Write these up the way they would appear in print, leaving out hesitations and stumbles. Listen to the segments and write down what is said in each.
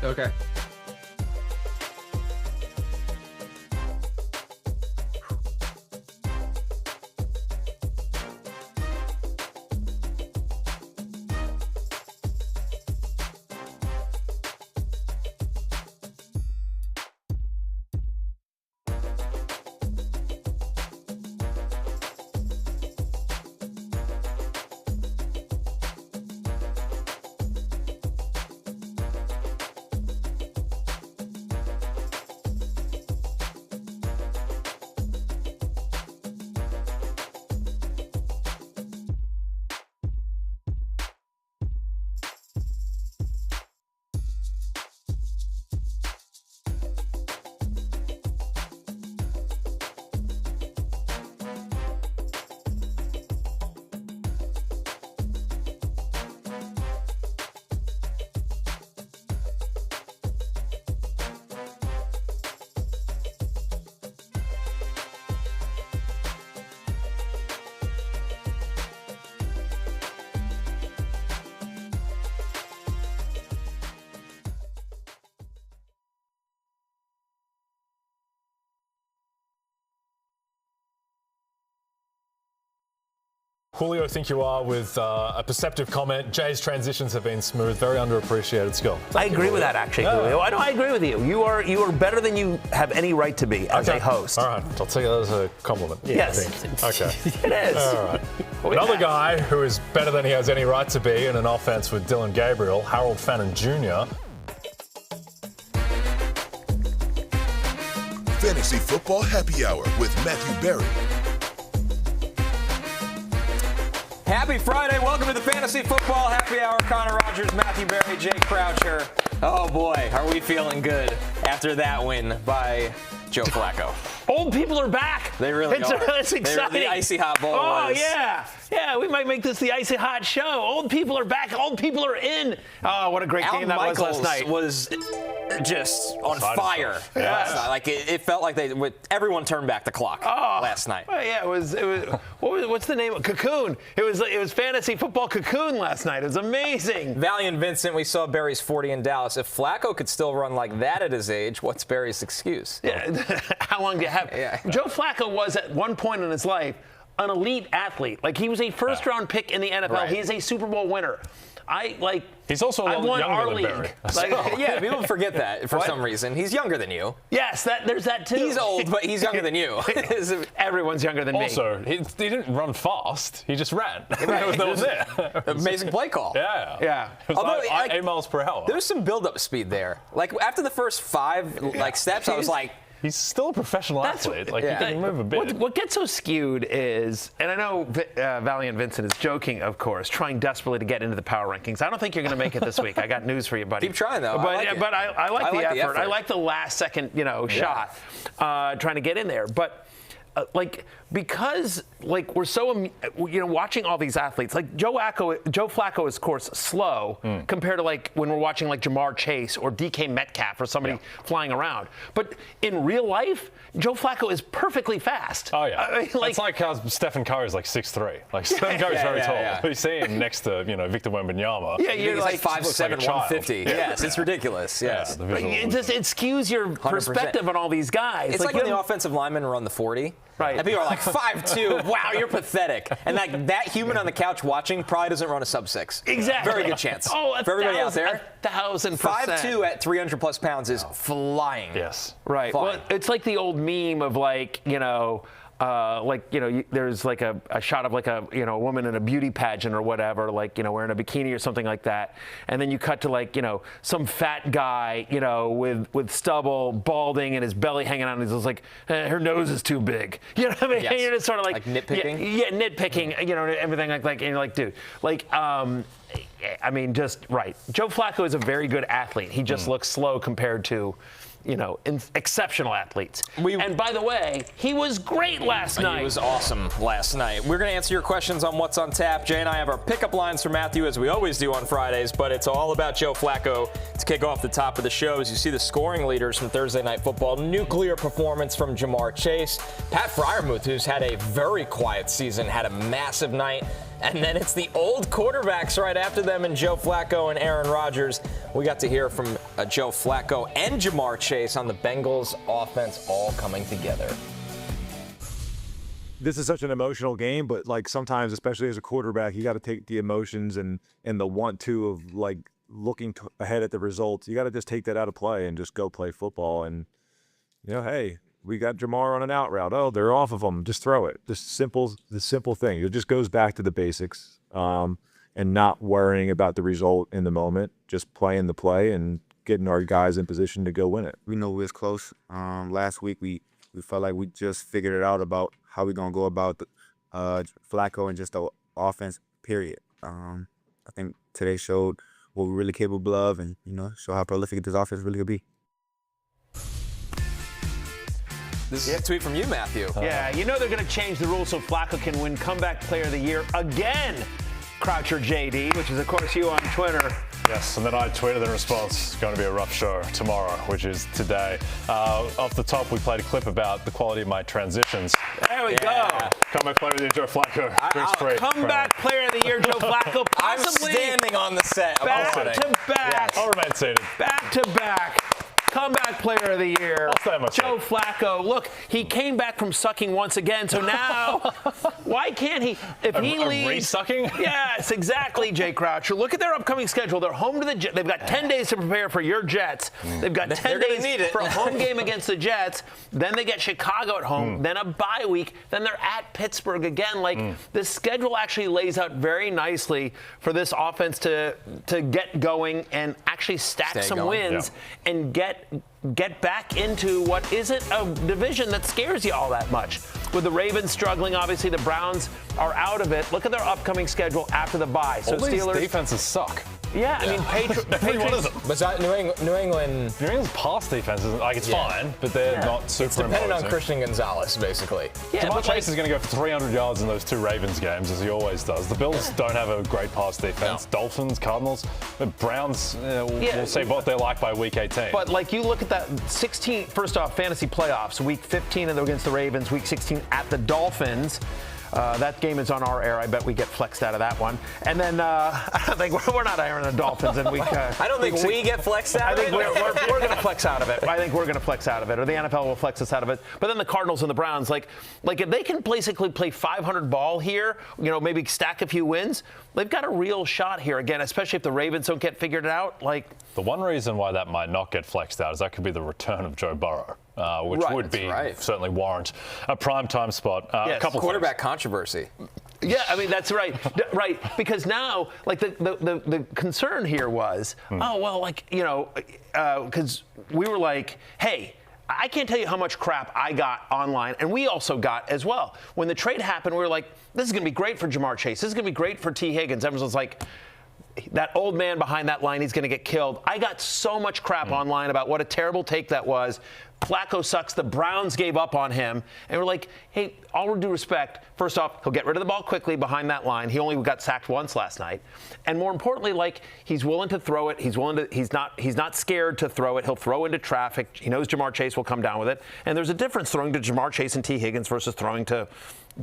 Okay. Julio, think you are with a perceptive comment. Jay's transitions have been smooth, very underappreciated skill. I agree with that, actually, Julio. I know, I agree with you. You are better than you have any right to be as a host. All right, I'll take that as a compliment. Yes. I think. Okay. It is. All right. Another guy who is better than he has any right to be in an offense with Dylan Gabriel, Harold Fannin Jr. Fantasy Football Happy Hour with Matthew Berry. Happy Friday. Welcome to the Fantasy Football Happy Hour. Connor Rogers, Matthew Berry, Jay Croucher. Oh, boy, are we feeling good after that win by Joe Flacco. Old people are back. They really are. It's exciting. The Icy Hot Bowl was. Yeah. Yeah, we might make this the Icy Hot show. Old people are back. Old people are in. Oh, what a great game that was last night. Was just on fire last night. Like it felt like everyone turned back the clock last night. Well, yeah, it was what's the name? Cocoon. It was fantasy football Cocoon last night. It was amazing. Valiant Vincent, we saw Barry's 40 in Dallas. If Flacco could still run like that at his age, what's Barry's excuse? Yeah. How long do you have? Yeah. Joe Flacco was at one point in his life an elite athlete. Like he was a first-round pick in the NFL. Right. He is a Super Bowl winner. He's also a little younger than Barry. Yeah, people forget that for some reason. He's younger than you. Yes, there's that too. He's old, but he's younger than you. Everyone's younger than me. Also, he didn't run fast. He just ran. Right. That was it. Amazing play call. Yeah. It was 8 miles per hour. There was some build-up speed there. Like after the first 5 steps, I was like, he's still a professional athlete. He can move a bit. What gets so skewed is, and I know Valiant Vincent is joking, of course, trying desperately to get into the power rankings. I don't think you're going to make it this week. I got news for you, buddy. Keep trying, though. But I like the effort. I like the last second, shot trying to get in there. But because we're so watching all these athletes, like Joe Flacco is of course slow compared to when we're watching Jamar Chase or DK Metcalf or somebody flying around. But in real life, Joe Flacco is perfectly fast. Oh yeah, it's like how Stephen Curry is 6'3". Stephen Curry is very tall. Yeah. You see him next to Victor Wembanyama. Yeah, you're like 5'7", 150. Yes, it's ridiculous. Yes, it skews your 100%. Perspective on all these guys. It's like when the offensive linemen run the 40. Right. And people are like 5'2". Wow, you're pathetic. And that human on the couch watching probably doesn't run a sub-6. Exactly. Very good chance. Oh, for everybody out there. 1,000%. 5'2" at 300+ pounds is flying. Yes. Right. Flying. Well, it's like the old meme of there's a shot of a woman in a beauty pageant or whatever, wearing a bikini or something like that, and then you cut to some fat guy with stubble, balding, and his belly hanging out, and he's just her nose is too big. You know what I mean? Yes. And you're just sort of nitpicking. Yeah, nitpicking. Everything and you're dude, just right. Joe Flacco is a very good athlete. He just looks slow compared to exceptional athletes. And by the way, he was great last night. He was awesome last night. We're going to answer your questions on what's on tap. Jay and I have our pickup lines for Matthew, as we always do on Fridays, but it's all about Joe Flacco to kick off the top of the show. As you see the scoring leaders from Thursday Night Football, nuclear performance from Jamar Chase. Pat Freiermuth, who's had a very quiet season, had a massive night. And then it's the old quarterbacks right after them in Joe Flacco and Aaron Rodgers. We got to hear from Joe Flacco and Ja'Marr Chase on the Bengals offense all coming together. This is such an emotional game, but like sometimes, especially as a quarterback, you got to take the emotions and the want-to of like looking ahead at the results. You got to just take that out of play and just go play football. And, you know, hey, we got Ja'Marr on an out route. Oh, they're off of him. Just throw it. The simple thing. It just goes back to the basics and not worrying about the result in the moment, just playing the play and getting our guys in position to go win it. We know we was close. Last week we felt like we just figured it out about how we're going to go about Flacco and just the offense, period. I think today showed what we're really capable of and, you know, show how prolific this offense really could be. This is a tweet from you, Matthew. Yeah, you know they're going to change the rules so Flacco can win Comeback Player of the Year again, Croucher JD, which is, of course, you on Twitter. Yes, and then I tweeted in response, it's going to be a rough show tomorrow, which is today. Off the top, we played a clip about the quality of my transitions. There we go. Comeback Player of the Year, Joe Flacco. Comeback Player of the Year, Joe Flacco. Possibly I'm standing on the set. back to back. I'll remain seated. Back to back. Comeback Player of the Year, Joe Flacco. Look, he came back from sucking once again, so now why can't he? If he leaves, re-sucking? Yes, exactly, Jay Croucher. Look at their upcoming schedule. They're home to the Jets. They've got 10 days to prepare for your Jets. They've got 10 days for a home game against the Jets. Then they get Chicago at home. Then a bye week. Then they're at Pittsburgh again. Like this schedule actually lays out very nicely for this offense to get going and actually stack some wins and get back into what isn't a division that scares you all that much. With the Ravens struggling, obviously the Browns are out of it. Look at their upcoming schedule after the bye. So all these Steelers defenses suck. Yeah, I mean, Every one of them. Was that New England? New England's pass defense isn't like it's fine, but they're not super It's dependent imposing. on Christian Gonzalez, basically. Yeah, Ja'Marr Chase is going to go for 300 yards in those two Ravens games, as he always does. The Bills don't have a great pass defense. No. Dolphins, Cardinals, the Browns, we'll see what they're like by week 18. But like you look at that 16, first off, fantasy playoffs, week 15 against the Ravens, week 16 at the Dolphins. That game is on our air. I bet we get flexed out of that one. And then I think we're not airing the Dolphins in week. I don't think we get flexed out of it. I think we're going to flex out of it. I think we're going to flex out of it, or the NFL will flex us out of it. But then the Cardinals and the Browns, like if they can basically play 500 ball here, you know, maybe stack a few wins, they've got a real shot here again, especially if the Ravens don't get figured out. Like the one reason why that might not get flexed out is that could be the return of Joe Burrow. Which would be certainly warrant a primetime spot. A couple quarterback controversy. Yeah, I mean, that's right. Right, because now, like, the concern here was, because we were like, hey, I can't tell you how much crap I got online, and we also got as well. When the trade happened, we were like, this is going to be great for Ja'Marr Chase. This is going to be great for T. Higgins. Everyone was like, that old man behind that line, he's going to get killed. I got so much crap online about what a terrible take that was. Flacco sucks. The Browns gave up on him. And we're like, hey, all due respect, first off, he'll get rid of the ball quickly behind that line. He only got sacked once last night. And more importantly, like, he's willing to throw it. He's not scared to throw it. He'll throw into traffic. He knows Ja'Marr Chase will come down with it. And there's a difference throwing to Ja'Marr Chase and T. Higgins versus throwing to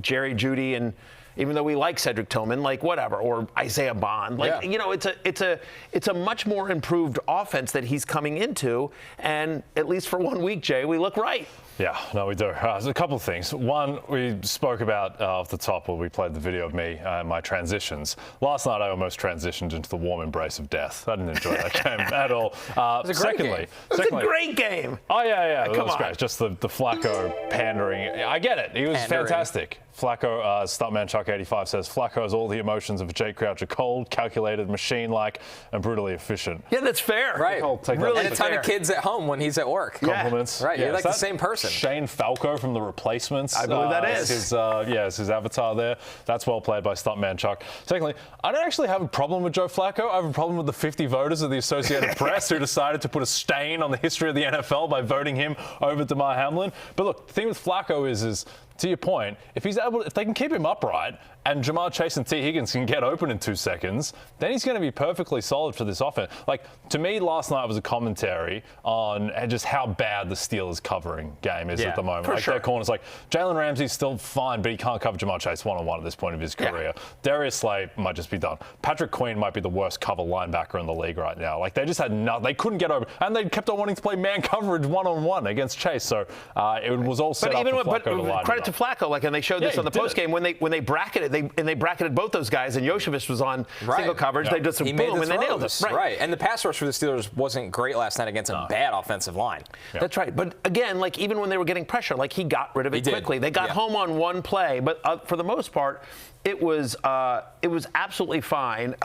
Jerry Jeudy and even though we like Cedric Tillman, like whatever, or Isaiah Bond, like you know, it's a much more improved offense that he's coming into, and at least for 1 week, Jay, we look right. Yeah, no, we do. There's a couple of things. One, we spoke about off the top when we played the video of me and my transitions. Last night, I almost transitioned into the warm embrace of death. I didn't enjoy that game at all. It was a great game. It was a great game. Oh, yeah. That was on. great. Just the Flacco pandering. I get it. He was fantastic. Flacco, Stuntman Chuck 85 says, Flacco has all the emotions of a Jay Croucher, cold, calculated, machine-like, and brutally efficient. Yeah, that's fair. Right. Really and a ton of kids at home when he's at work. Compliments. Right, you're like the same person. Shane Falco from The Replacements. I believe that is. It's his avatar there. That's well played by Stuntman Chuck. Secondly, I don't actually have a problem with Joe Flacco. I have a problem with the 50 voters of the Associated Press who decided to put a stain on the history of the NFL by voting him over Damar Hamlin. But look, the thing with Flacco is to your point, if they can keep him upright and Jamar Chase and T. Higgins can get open in 2 seconds, then he's going to be perfectly solid for this offense. Like, to me, last night was a commentary on just how bad the Steelers covering game is at the moment. Like, their corners, like, Jalen Ramsey's still fine, but he can't cover Jamar Chase one-on-one at this point of his career. Darius Slay might just be done. Patrick Queen might be the worst cover linebacker in the league right now. Like, they just had nothing. They couldn't get over, and they kept on wanting to play man coverage one-on-one against Chase. So it was all set up for Flacco to line credit to Flacco, like, and they showed this on the postgame when they bracketed, they bracketed both those guys, and Yoshevich was on single coverage. They did some boom, and they nailed it. Right. And the pass rush for the Steelers wasn't great last night against a bad offensive line. That's right. But again, like, even when they were getting pressure, like, he got rid of it quickly. They got home on one play, but for the most part, it was absolutely fine.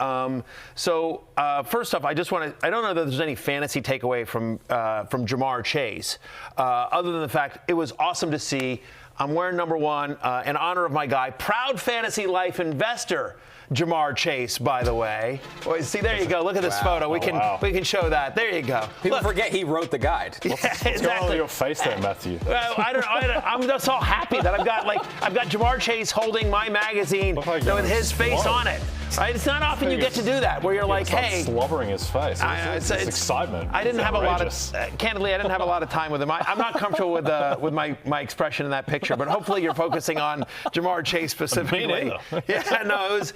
So first off, I don't know that there's any fantasy takeaway from Jamar Chase, other than the fact it was awesome to see. I'm wearing number 1 in honor of my guy, proud fantasy life investor, Jamar Chase, by the way. Well, see, there you go. Look at this photo. We can show that. There you go. People forget he wrote the guide. What's going on with your face there, Matthew? I'm just all happy that I've got Jamar Chase holding my magazine with his face on it. Right? It's not often you get to do that, where you're like, hey, slobbering his face. It's excitement. I didn't have a lot of candidly. I didn't have a lot of time with him. I'm not comfortable with my expression in that picture, but hopefully you're focusing on Jamar Chase specifically. Me neither. Yeah, no, it was.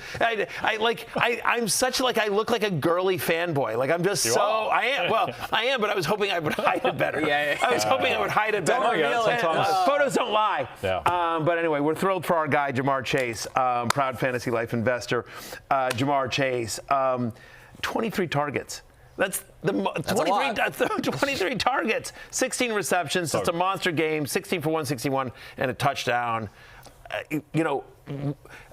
I'm such like I look like a girly fanboy. Like, I'm just I am. Well, I am, but I was hoping I would hide it better. I was hoping I would hide it better. Photos don't lie. Yeah. But anyway, we're thrilled for our guy Jamar Chase, proud fantasy life investor. Jamar Chase, 23 targets. That's 23 targets, 16 receptions. It's a monster game, 16 for 161 and a touchdown.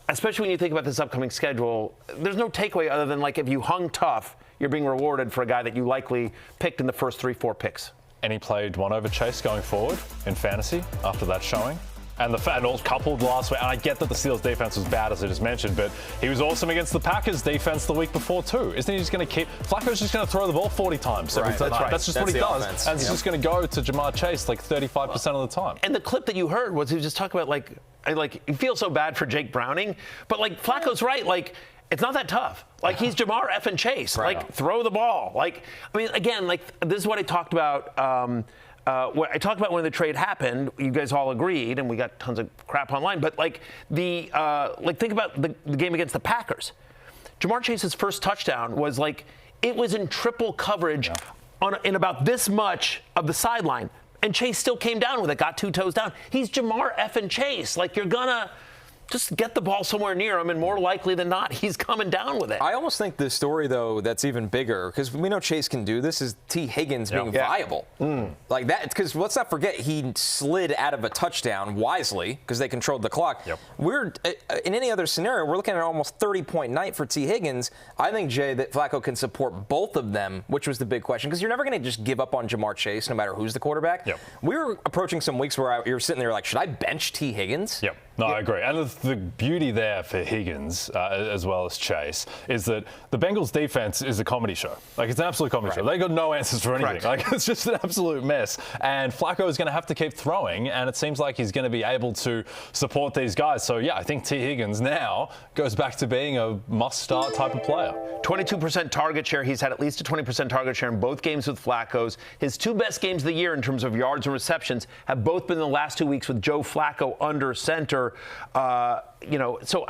Especially when you think about this upcoming schedule, there's no takeaway other than, like, if you hung tough, you're being rewarded for a guy that you likely picked in the first 3-4 picks. And he played one over Chase going forward in fantasy after that showing. And all coupled last week. And I get that the Steelers defense was bad, as I just mentioned, but he was awesome against the Packers defense the week before too. Isn't he just going to keep? Flacco's just going to throw the ball 40 times every time. That's just what he does. Offense. And it's just going to go to Jamar Chase like 35% of the time. And the clip that you heard was he was just talking about like you feel so bad for Jake Browning, but like Flacco's right, like, it's not that tough. Like, he's Jamar effing Chase. Right. Like, throw the ball. Like, I mean, again, like, this is what I talked about. What I talked about when the trade happened, you guys all agreed, and we got tons of crap online. But think about the game against the Packers. Jamar Chase's first touchdown was it was in triple coverage in about this much of the sideline, and Chase still came down with it, got 2 toes down. He's Jamar effing Chase. Like, you're gonna just get the ball somewhere near him, and more likely than not, he's coming down with it. I almost think the story, though, that's even bigger, because we know Chase can do this, is T. Higgins being viable. Like that, because let's not forget, he slid out of a touchdown wisely, because they controlled the clock. We're, in any other scenario, we're looking at an almost 30-point night for T. Higgins. I think, Jay, that Flacco can support both of them, which was the big question, because you're never going to just give up on Jamar Chase, no matter who's the quarterback. We were approaching some weeks where you're sitting there like, should I bench T. Higgins? No, I agree. And the beauty there for Higgins, as well as Chase, is that the Bengals defense is a comedy show. Like, it's an absolute comedy show. They got no answers for anything. Like, it's just an absolute mess. And Flacco is going to have to keep throwing, and it seems like he's going to be able to support these guys. So, yeah, I think T. Higgins now goes back to being a must-start type of player. 22% target share. He's had at least a 20% target share in both games with Flacco's. His 2 best games of the year in terms of yards and receptions have both been in the last 2 weeks with Joe Flacco under center. So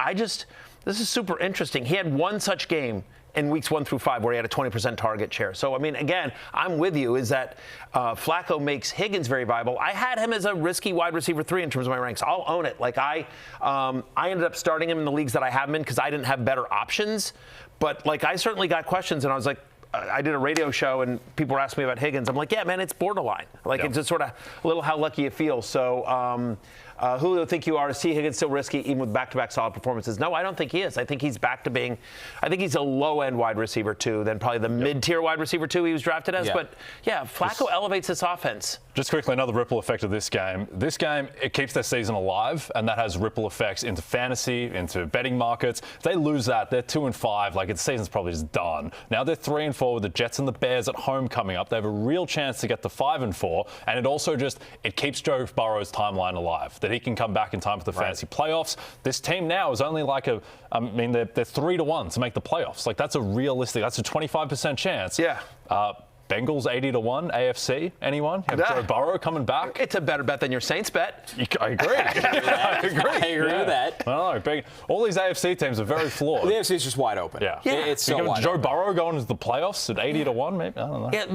this is super interesting. He had one such game in weeks 1 through 5 where he had a 20% target share. So, I mean, again, I'm with you, is that Flacco makes Higgins very viable. I had him as a risky wide receiver 3 in terms of my ranks. I'll own it. Like, I ended up starting him in the leagues that I have him in because I didn't have better options. But, like, I certainly got questions, and I was like, I did a radio show and people were asking me about Higgins. I'm like, yeah, man, it's borderline. Like, it's just sort of a little how lucky you feel. So, who do you think you are? Is T. Higgins still risky even with back-to-back solid performances? No, I don't think he is. I think he's back to being, I think he's a low-end wide receiver 2 than probably the mid-tier wide receiver 2 he was drafted as. But, yeah, Flacco elevates this offense. Just quickly, another ripple effect of this game. This game, it keeps their season alive, and that has ripple effects into fantasy, into betting markets. If they lose that, they're 2-5. Like, the season's probably just done. Now they're 3-4 with the Jets and the Bears at home coming up. They have a real chance to get to 5-4, and it also it keeps Joe Burrow's timeline alive. that he can come back in time for the fantasy playoffs. This team now is only like they're 3-1 to make the playoffs. Like, that's a 25% chance. Yeah. Bengals 80-1, AFC. Anyone? Have Joe Burrow coming back? It's a better bet than your Saints bet. I agree. I agree with that. I don't know. All these AFC teams are very flawed. The AFC is just wide open. Yeah. It's so wide Joe open. Burrow going into the playoffs at 80-1, maybe? I don't know. Yeah,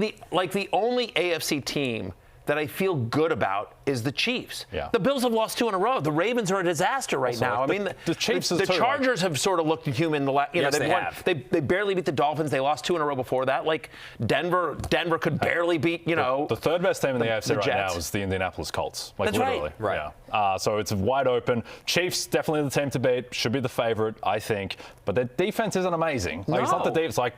the only AFC team that I feel good about is the Chiefs. Yeah. The Bills have lost 2 in a row. The Ravens are a disaster right now. The Chiefs the Chargers have sort of looked human. They barely beat the Dolphins. They lost 2 in a row before that. Like Denver could barely beat. The third best team in the AFC right Jets. now is the Indianapolis Colts. Like, That's literally. Right. Yeah. So it's wide open. Chiefs definitely the team to beat. Should be the favorite, I think. But their defense isn't amazing. Like, it's not the defense. Like,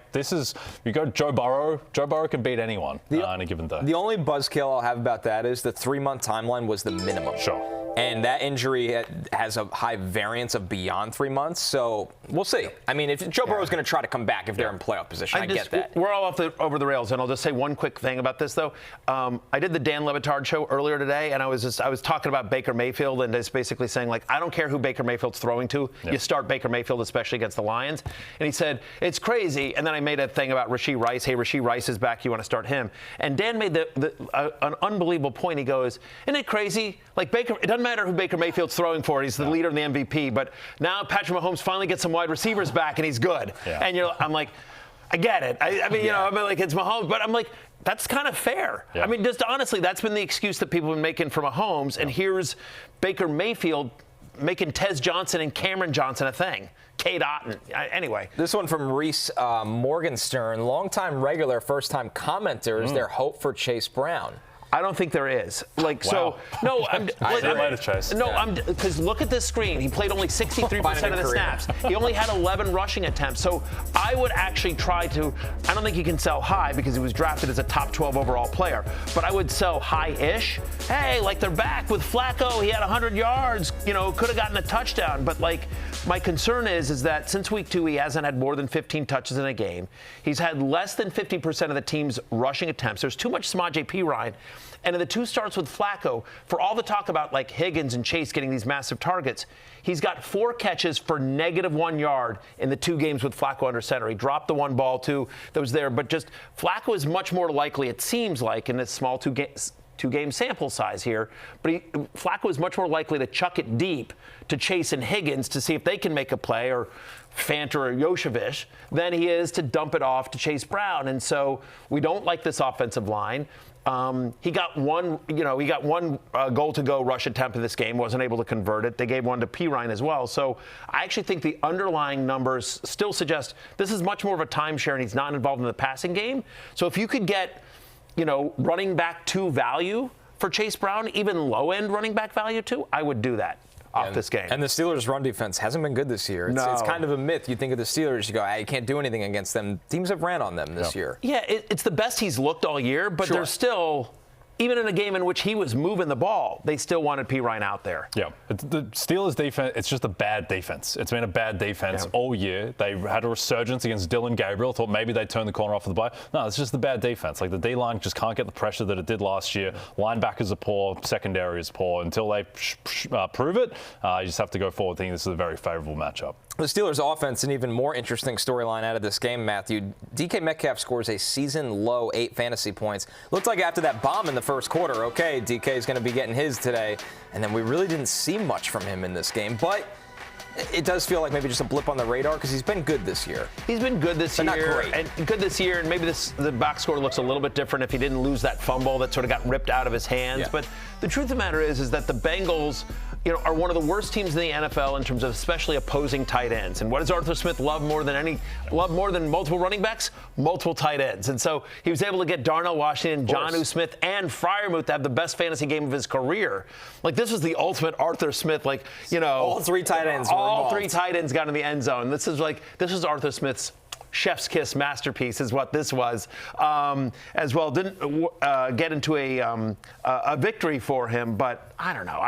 you go Joe Burrow. Joe Burrow can beat anyone on a given day. The only buzzkill I'll have about that is the 3-month timeline was the minimum. Sure. And that injury has a high variance of beyond 3 months, so we'll see. I mean, if Joe Burrow's going to try to come back if they're in playoff position, I get that. We're all over the rails, and I'll just say one quick thing about this, though. I did the Dan Le Batard show earlier today, and I was talking about Baker Mayfield, and just basically saying, like, I don't care who Baker Mayfield's throwing to. You start Baker Mayfield, especially against the Lions. And he said, it's crazy. And then I made a thing about Rashee Rice. Hey, Rashee Rice is back. You want to start him? And Dan made an unbelievable point. He goes, isn't it crazy? Like, Baker, it doesn't matter who Baker Mayfield's throwing for. He's the leader in the MVP. But now Patrick Mahomes finally gets some wide receivers back, and he's good. Yeah. And I'm like, I get it. I mean, like, it's Mahomes. But I'm like, that's kind of fair. Yeah. I mean, just honestly, that's been the excuse that people have been making for Mahomes. And here's Baker Mayfield making Tez Johnson and Cameron Johnson a thing. Cade Otton. Anyway. This one from Reese Morgenstern. Longtime regular, first-time commenter. Is there hope for Chase Brown? I don't think there is. Like, wow. Because look at this screen. He played only 63% of the snaps. He only had 11 rushing attempts. So I would actually try to, I don't think you can sell high because he was drafted as a top 12 overall player, but I would sell high-ish. Hey, like, they're back with Flacco. He had 100 yards, could have gotten a touchdown. But, like, my concern is that since week 2, he hasn't had more than 15 touches in a game. He's had less than 50% of the team's rushing attempts. There's too much Samaje Perine. And in the 2 starts with Flacco, for all the talk about, like, Higgins and Chase getting these massive targets, he's got 4 catches for -1 yard in the 2 games with Flacco under center. He dropped the 1 ball, too, that was there. But just Flacco is much more likely, it seems like, in this small two-game sample size here, but Flacco is much more likely to chuck it deep to Chase and Higgins to see if they can make a play, or Fant or Yoshevich, than he is to dump it off to Chase Brown. And so we don't like this offensive line. He got one goal-to-go rush attempt in this game, wasn't able to convert it. They gave one to Perine as well. So I actually think the underlying numbers still suggest this is much more of a timeshare, and he's not involved in the passing game. So if you could get, running back 2 value for Chase Brown, even low-end running back value too, I would do that off this game. And the Steelers' run defense hasn't been good this year. It's kind of a myth. You think of the Steelers, you go, you can't do anything against them. Teams have ran on them this year. Yeah, it's the best he's looked all year, but they're still, even in a game in which he was moving the ball, they still wanted Perine out there. Yeah, the Steelers' defense, it's just a bad defense. It's been a bad defense all year. They had a resurgence against Dylan Gabriel. Thought maybe they'd turn the corner off of the bye. No, it's just the bad defense. Like, the D-line just can't get the pressure that it did last year. Linebackers are poor. Secondary is poor. Until they prove it, you just have to go forward thinking this is a very favorable matchup. The Steelers' offense, an even more interesting storyline out of this game, Matthew. DK Metcalf scores a season-low 8 fantasy points. Looked like after that bomb in the first quarter, okay, DK is going to be getting his today. And then we really didn't see much from him in this game. But it does feel like maybe just a blip on the radar because he's been good this year. He's been good this year. Not great. And good this year. And maybe the box score looks a little bit different if he didn't lose that fumble that sort of got ripped out of his hands. Yeah. But the truth of the matter is that the Bengals, are one of the worst teams in the NFL in terms of especially opposing tight ends. And what does Arthur Smith love more than multiple running backs? Multiple tight ends. And so he was able to get Darnell Washington, Jonnu Smith, and Freiermuth to have the best fantasy game of his career. Like, this was the ultimate Arthur Smith, all 3 tight ends were all involved. 3 tight ends got in the end zone. This was Arthur Smith's chef's kiss masterpiece is what this was. As well, didn't get into a victory for him, but I don't know.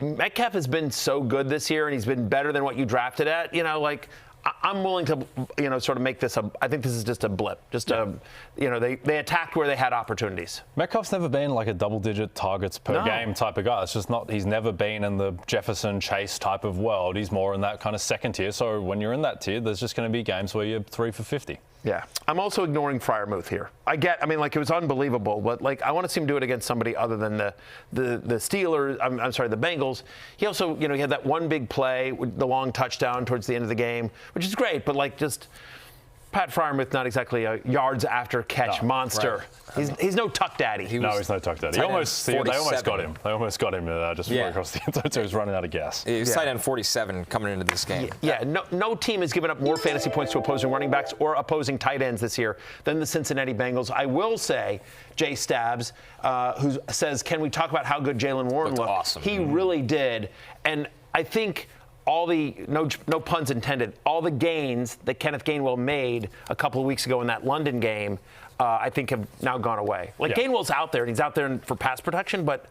Metcalf has been so good this year, and he's been better than what you drafted at. I'm willing to, sort of make this I think this is just a blip. They attacked where they had opportunities. Metcalf's never been like a double-digit targets per game type of guy. It's just not. He's never been in the Jefferson Chase type of world. He's more in that kind of second tier. So when you're in that tier, there's just going to be games where you're 3 for 50. Yeah. I'm also ignoring Freiermuth here. It was unbelievable, but I want to see him do it against somebody other than the Steelers. I'm sorry, the Bengals. He also, he had that one big play, the long touchdown towards the end of the game, which is great, but just Pat Freiermuth, not exactly a yards after catch monster. Right. He's no tuck daddy. He's no tuck daddy. They almost got him. They almost got him just before across the end zone, so he was running out of gas. He's tight end 47 coming into this game. Yeah, no team has given up more fantasy points to opposing running backs or opposing tight ends this year than the Cincinnati Bengals. I will say, Jay Stabs, who says, can we talk about how good Jaylen Warren looked? Awesome. He really did. And I think all the, no puns intended, all the gains that Kenneth Gainwell made a couple of weeks ago in that London game, I think have now gone away. Gainwell's out there, and he's out there for pass protection, but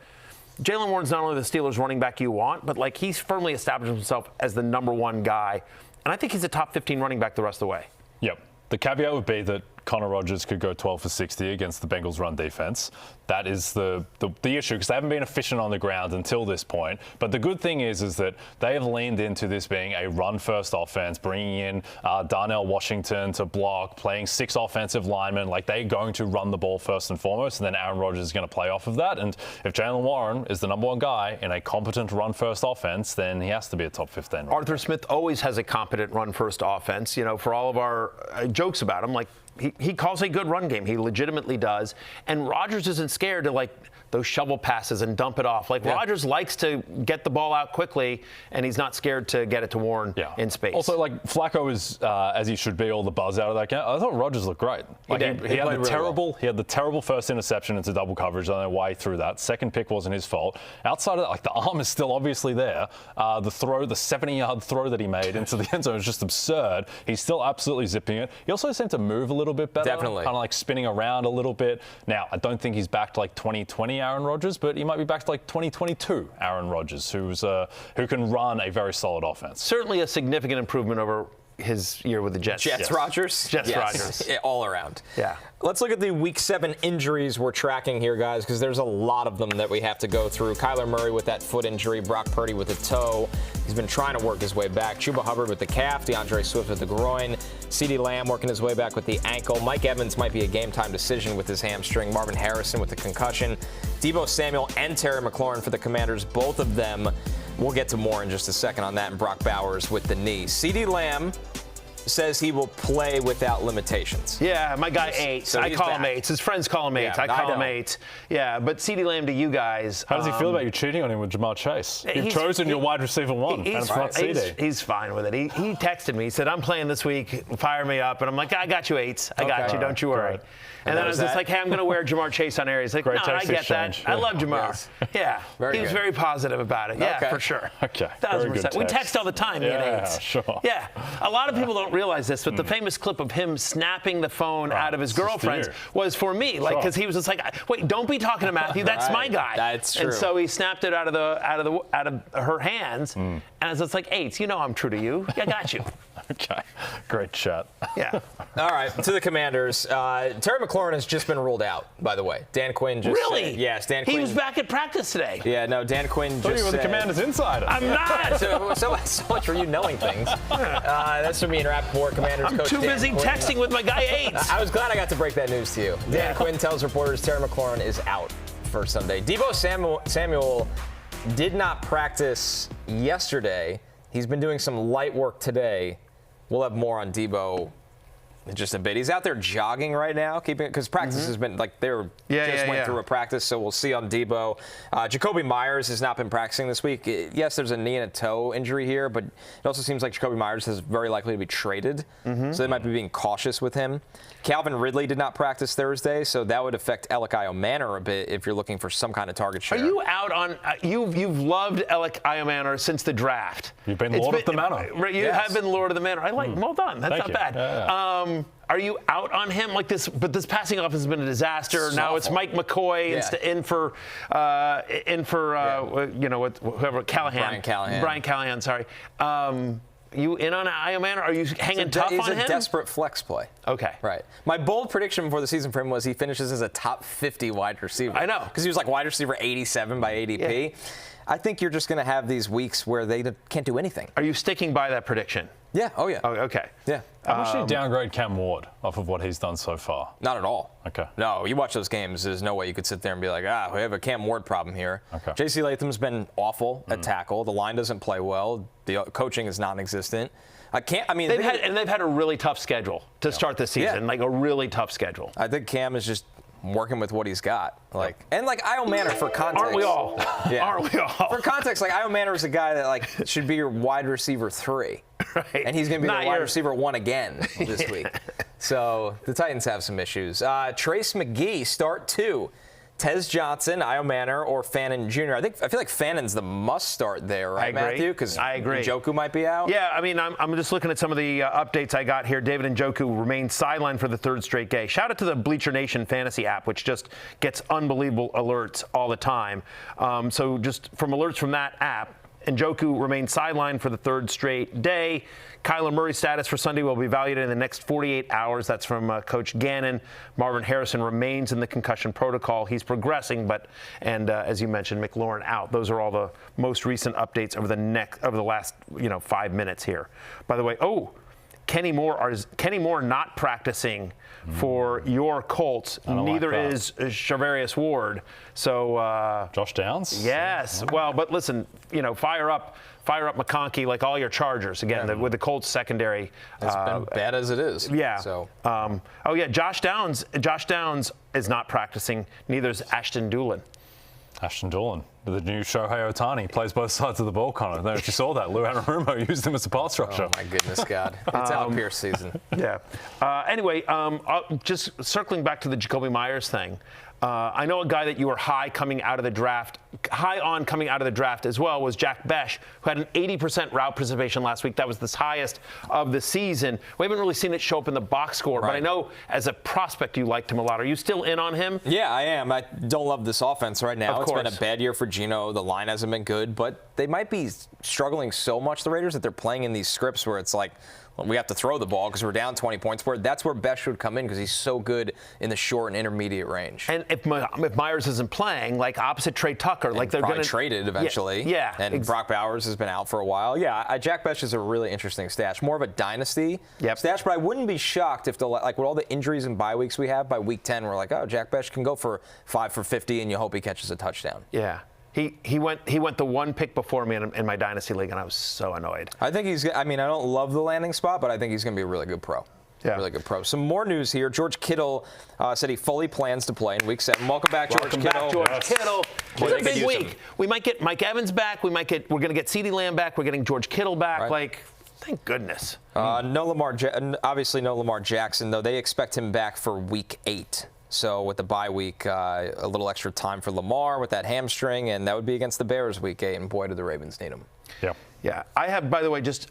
Jaylen Warren's not only the Steelers running back you want, but he's firmly established himself as the number one guy. And I think he's a top 15 running back the rest of the way. Yep. The caveat would be that Connor Rogers could go 12 for 60 against the Bengals run defense. That is the issue, because they haven't been efficient on the ground until this point. But the good thing is that they have leaned into this being a run-first offense, bringing in Darnell Washington to block, playing 6 offensive linemen. They're going to run the ball first and foremost, and then Aaron Rodgers is going to play off of that. And if Jaylen Warren is the number one guy in a competent run-first offense, then he has to be a top 15. Arthur Smith always has a competent run-first offense. For all of our jokes about him, he calls a good run game. He legitimately does. And Rodgers isn't scared to those shovel passes and dump it off. Rodgers likes to get the ball out quickly, and he's not scared to get it to Warren in space. Also, Flacco is, as he should be, all the buzz out of that game. I thought Rodgers looked great. He did. He had the terrible first interception into double coverage. I don't know why he threw that. Second pick wasn't his fault. Outside of that, the arm is still obviously there. The 70-yard throw that he made into the end zone is just absurd. He's still absolutely zipping it. He also seemed to move a little bit better. Definitely. Kind of spinning around a little bit. Now, I don't think he's back to 2020 Aaron Rodgers, but he might be back to 2022 Aaron Rodgers, who can run a very solid offense. Certainly a significant improvement over his year with the Jets. Jets Rodgers? Rodgers. All around. Yeah. Let's look at the Week 7 injuries we're tracking here, guys, because there's a lot of them that we have to go through. Kyler Murray with that foot injury, Brock Purdy with a toe. He's been trying to work his way back. Chuba Hubbard with the calf, DeAndre Swift with the groin, CeeDee Lamb working his way back with the ankle. Mike Evans might be a game-time decision with his hamstring. Marvin Harrison with the concussion. Deebo Samuel and Terry McLaurin for the Commanders, both of them. We'll get to more in just a second on that, and Brock Bowers with the knee. CeeDee Lamb says he will play without limitations. Yeah, my guy Eights. So I call him Eights. His friends call him Eights. I call him Eights. Yeah, but CeeDee Lamb to you guys. How does he feel about you cheating on him with Jamar Chase? You've chosen your wide receiver one, and it's not CeeDee. He's fine with it. He texted me. He said, I'm playing this week. Fire me up. And I'm like, I got you, Eights. I got you. Don't you worry. Right. And then I was just hey, I'm going to wear Jamar Chase on Aries. Like, no, I get that. Yeah. I love Jamar. Yes. Yeah. He was very positive about it. Yeah, for sure. Okay. 1,000%. We text all the time, me and Eights. Sure. Yeah. A lot of people don't realize this, but the famous clip of him snapping the phone out of his girlfriend's was for me. Because he was just like, wait, don't be talking to Matthew. That's my guy. That's true. And so he snapped it out of her hands. And it's just like, Eights, I'm true to you. I got you. Okay. Great chat. Yeah. All right. To the Commanders. Terry McLaurin has just been ruled out, by the way. Dan Quinn just Really? Yes, Dan Quinn. He was back at practice today. Yeah, no, Dan Quinn just you were the Commanders insider. I'm not. so much for you knowing things. That's from me and Rappaport, Commanders coach I'm too busy texting with my guy Eights. I was glad I got to break that news to you. Dan Quinn tells reporters Terry McLaurin is out for Sunday. Deebo Samuel did not practice yesterday. He's been doing some light work today. We'll have more on Deebo in just a bit. He's out there jogging right now, because practice has been went through a practice, so we'll see on Deebo. Jakobi Meyers has not been practicing this week. Yes, there's a knee and a toe injury here, but it also seems like Jacoby Meyers is very likely to be traded, so they might be being cautious with him. Calvin Ridley did not practice Thursday, so that would affect Elikai Omanor a bit if you're looking for some kind of target share. Are you out on you've loved Elikai Omanor since the draft? You've been Lord of the Manor. You have been Lord of the Manor. I like. Well done. That's not bad. Yeah. Are you out on him like this? But this passing offense has been a disaster. Now it's Mike McCoy in for whoever Callahan. Brian Callahan. Sorry. You in on Io Manor? Are you hanging tough on him? He's a desperate flex play. Okay. Right. My bold prediction before the season for him was he finishes as a top 50 wide receiver. I know. Because he was like wide receiver 87 by ADP. Yeah. I think you're just going to have these weeks where they can't do anything. Are you sticking by that prediction? Yeah. Oh, yeah. Oh, okay. Yeah. How much do you downgrade Cam Ward off of what he's done so far? Not at all. Okay. No, you watch those games, there's no way you could sit there and be like, we have a Cam Ward problem here. Okay. J.C. Latham's been awful at tackle. The line doesn't play well. The coaching is non-existent. They've had a really tough schedule to start the season, like a really tough schedule. I think Cam is just working with what he's got. And Io Manor, for context. Aren't we all? Yeah. Aren't we all? For context, Io Manor is a guy that should be your wide receiver 3. Right. And he's going to be your wide receiver 1 again this week. So the Titans have some issues. Trace McGee, start 2. Tez Johnson, Io Manor, or Fannin Jr. I feel like Fannon's the must start there, right, Matthew? Because I agree. Njoku might be out. Yeah, I mean, I'm just looking at some of the updates I got here. David Njoku remains sidelined for the 3rd straight game. Shout out to the Bleacher Nation fantasy app, which just gets unbelievable alerts all the time. So just from alerts from that app, Njoku remains sidelined for the 3rd straight day. Kyler Murray's status for Sunday will be evaluated in the next 48 hours. That's from Coach Gannon. Marvin Harrison remains in the concussion protocol. He's progressing, and as you mentioned, McLaurin out. Those are all the most recent updates over the last 5 minutes here. By the way, Kenny Moore not practicing for your Colts. Neither is Charvarius Ward. So Josh Downs? Yes. Well, but listen, fire up McConkey like all your Chargers again with the Colts secondary. It's been bad as it is. Yeah. So. Josh Downs is not practicing. Neither is Ashton Dulin. Ashton Dulin, the new Shohei Ohtani, plays both sides of the ball, Connor. I don't know if you saw that. Lou Anarumo used him as a pass rusher. Oh, my goodness, God. It's Al Pierce season. Yeah. Anyway, just circling back to the Jakobi Meyers thing. I know a guy that you were high on coming out of the draft as well was Jack Besh, who had an 80% route participation last week. That was the highest of the season. We haven't really seen it show up in the box score, but I know as a prospect you liked him a lot. Are you still in on him? Yeah, I am. I don't love this offense right now. Of course. It's been a bad year for Geno. The line hasn't been good, but they might be struggling so much, the Raiders, that they're playing in these scripts where it's like, we have to throw the ball because we're down 20 points. That's where Besh would come in because he's so good in the short and intermediate range. And if Meyers isn't playing, like opposite Trey Tucker, and like they're probably going to traded eventually. Yeah. And Brock Bowers has been out for a while. Yeah, Jack Besh is a really interesting stash. More of a dynasty stash, but I wouldn't be shocked if with all the injuries and bye weeks we have, by week 10 we're like, Jack Besh can go for 5 for 50, and you hope he catches a touchdown. Yeah. He went the one pick before me in my dynasty league, and I was so annoyed. I think I don't love the landing spot, but I think he's going to be a really good pro. Yeah. Really good pro. Some more news here. George Kittle said he fully plans to play in Week 7. Welcome back, George Kittle. It's a big week. We might get Mike Evans back. We're going to get CeeDee Lamb back. We're getting George Kittle back. Right. Thank goodness. Obviously no Lamar Jackson, though. They expect him back for Week 8. So with the bye week, a little extra time for Lamar with that hamstring, and that would be against the Bears Week 8, and boy, do the Ravens need him. Yeah. Yeah. I have, by the way, just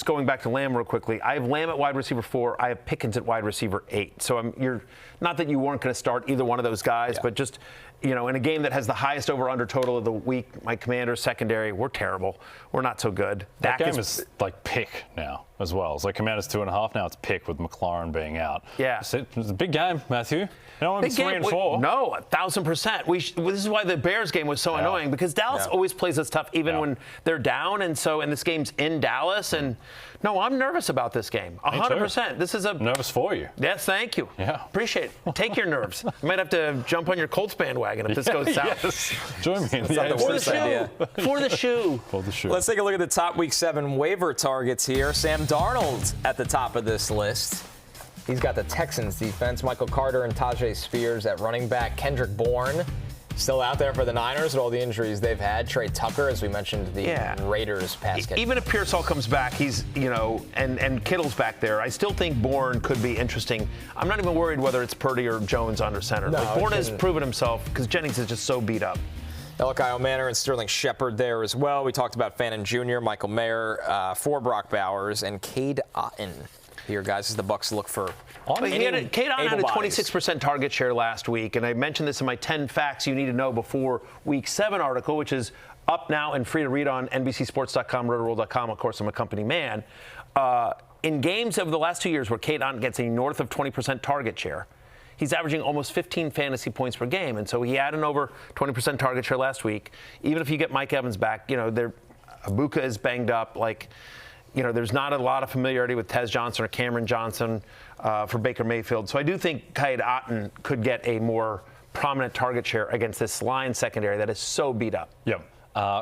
going back to Lamb real quickly, I have Lamb at wide receiver 4. I have Pickens at wide receiver 8. So you're not that you weren't going to start either one of those guys, but just, in a game that has the highest over-under total of the week, my Commanders secondary, we're terrible. We're not so good. That game is like pick now as well. It's like Commanders 2.5. Now it's pick with McLaurin being out. Yeah. It's a big game, Matthew. You don't want to be 3-4. No, 1,000%. This is why the Bears game was so annoying, because Dallas always plays us tough even when they're down. And this game's in Dallas. And no, I'm nervous about this game. 100%. This is nervous for you. Yes, thank you. Yeah. Appreciate it. Take your nerves. You might have to jump on your Colts bandwagon if this goes south. Yes. Join me. For the shoe. Let's take a look at the top Week 7 waiver targets here. Sam Darnold at the top of this list. He's got the Texans defense. Michael Carter and Tajay Spears at running back. Kendrick Bourne still out there for the Niners with all the injuries they've had. Trey Tucker, as we mentioned, the Raiders pass catcher. Even if Pearsall comes back, he's, and Kittle's back there, I still think Bourne could be interesting. I'm not even worried whether it's Purdy or Jones under center. Bourne has proven himself because Jennings is just so beat up. Io Manor and Sterling Shepard there as well. We talked about Fannin Jr., Michael Mayer for Brock Bowers, and Cade Otton. Here, guys, as the Bucs look for Cade Otton had a 26% target share last week, and I mentioned this in my 10 facts you need to know before Week 7 article, which is up now and free to read on NBCSports.com, Rotoworld.com. Of course, I'm a company man. In games over the last 2 years where Cade Otton gets a north of 20% target share, he's averaging almost 15 fantasy points per game. And so he had an over 20% target share last week. Even if you get Mike Evans back, Abuka is banged up. There's not a lot of familiarity with Tez Johnson or Cameron Johnson for Baker Mayfield. So I do think Cade Otton could get a more prominent target share against this Lions secondary that is so beat up. Yep.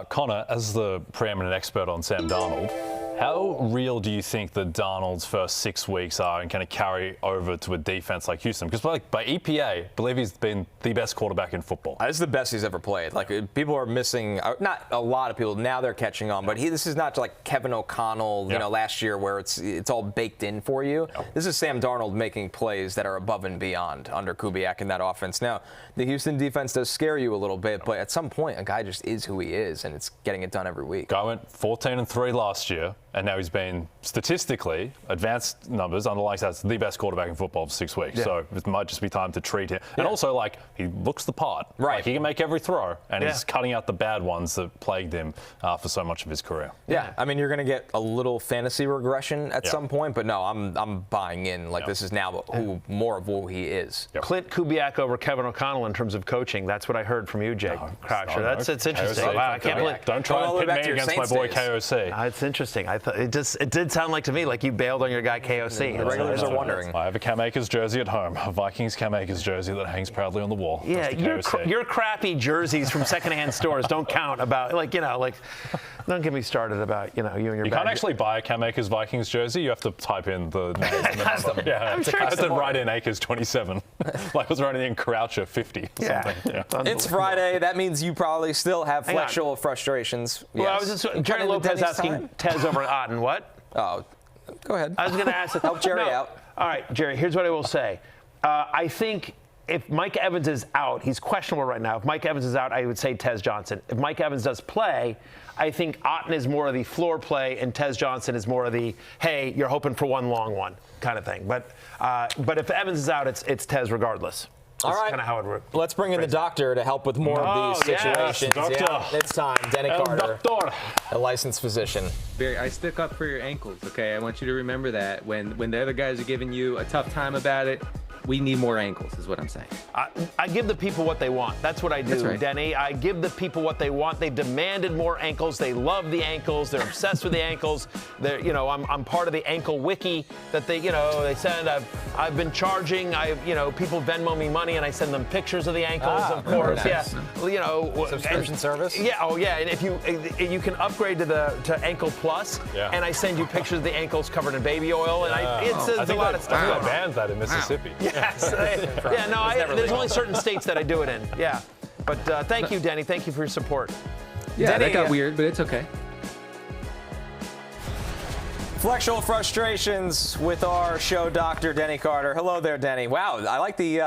Connor, as the preeminent expert on Sam Darnold, how real do you think that Darnold's first 6 weeks are and kind of carry over to a defense like Houston? Because by EPA, I believe he's been the best quarterback in football. This is the best he's ever played. People are missing, not a lot of people, now they're catching on, but this is not like Kevin O'Connell, last year where it's all baked in for you. Yep. This is Sam Darnold making plays that are above and beyond under Kubiak in that offense. Now, the Houston defense does scare you a little bit, but at some point, a guy just is who he is, and it's getting it done every week. Guy went 14-3 last year, and now he's been statistically, advanced numbers, underlying stats, the best quarterback in football for 6 weeks. Yeah. So it might just be time to treat him. Yeah. And also, he looks the part. Right. He can make every throw, and he's cutting out the bad ones that plagued him for so much of his career. Yeah. I mean, you're going to get a little fantasy regression at some point, but no, I'm buying in. This is now more of who he is. Yep. Clint Kubiak over Kevin O'Connell in terms of coaching. That's what I heard from you, Jake Crasher. It's interesting. KOC. Wow, I can't believe. Don't try and pit me against my boy KOC. It's interesting. It did sound like to me like you bailed on your guy KOC. The regulars are wondering. I have a Cam Akers jersey at home, a Vikings Cam Akers jersey that hangs proudly on the wall. Yeah, your crappy jerseys from secondhand stores don't count about don't get me started about you and your. You can't actually buy a Cam Akers Vikings jersey. You have to type in the number. Yeah, I have to write in Akers 27. I was writing in Croucher 50. Yeah. It's Friday. That means you probably still have Flexual Frustrations. Well, I was just Jerry Lopez asking Tez over Otton. What? Oh, go ahead. I was going to ask help Jerry out. All right, Jerry. Here's what I will say. I think if Mike Evans is out, he's questionable right now. If Mike Evans is out, I would say Tez Johnson. If Mike Evans does play, I think Otton is more of the floor play, and Tez Johnson is more of the hey, you're hoping for one long one kind of thing. But if Evans is out, it's Tez regardless. That's all right. kind of how it works. Let's bring in the doctor to help with more of these situations. Yes, yeah, it's time. Denny Carter, a licensed physician. Barry, I stick up for your ankles, okay? I want you to remember that. When the other guys are giving you a tough time about it, we need more ankles, is what I'm saying. I give the people what they want. That's what I do, right. Denny. I give the people what they want. They demanded more ankles. They love the ankles. They're obsessed with the ankles. I'm part of the ankle wiki that they send. I've been charging. People Venmo me money and I send them pictures of the ankles. Of course, nice. Subscription service. Yeah. Oh, yeah. And if you can upgrade to Ankle Plus, and I send you pictures of the ankles covered in baby oil, and it's a lot of stuff. I think they banned that in Mississippi. Yes. There's only certain states that I do it in. Yeah. But thank you, Denny. Thank you for your support. Yeah, Denny, that got weird, but it's okay. Flexual Frustrations with our show doctor, Denny Carter. Hello there, Denny. Wow, I like the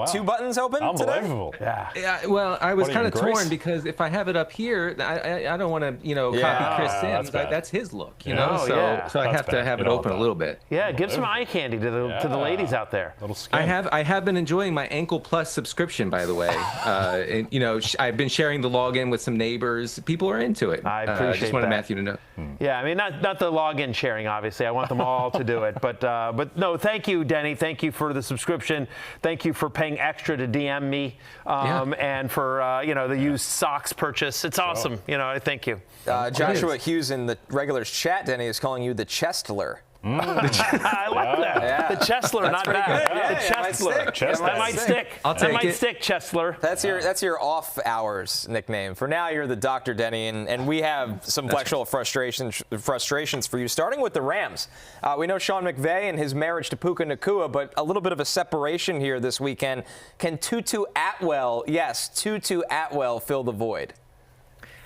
2 buttons open Unbelievable. Today. Yeah. Well, I was kind of torn because if I have it up here, I don't want to, copy Chris Sims. That's his look, So I have to have it open a little bit. Yeah, give some eye candy to the ladies out there. I have been enjoying my Ankle Plus subscription, by the way. I've been sharing the login with some neighbors. People are into it. I appreciate just wanted Matthew to know. Yeah, I mean, not the login sharing, obviously. I want them all to do it. But no, thank you, Denny. Thank you for the subscription. Thank you for paying extra to DM me and for, the used socks purchase. It's awesome. Thank you. Joshua Hughes in the regulars chat, Denny, is calling you the Chestler. I like that. Yeah. The Chestler, not bad. The Chestler. That might stick. I'll take it. That might stick, Chestler. That's your off hours nickname. For now, you're the Dr. Denny, and we have some Flexual frustrations for you, starting with the Rams. We know Sean McVay and his marriage to Puka Nacua, but a little bit of a separation here this weekend. Can Tutu Atwell fill the void?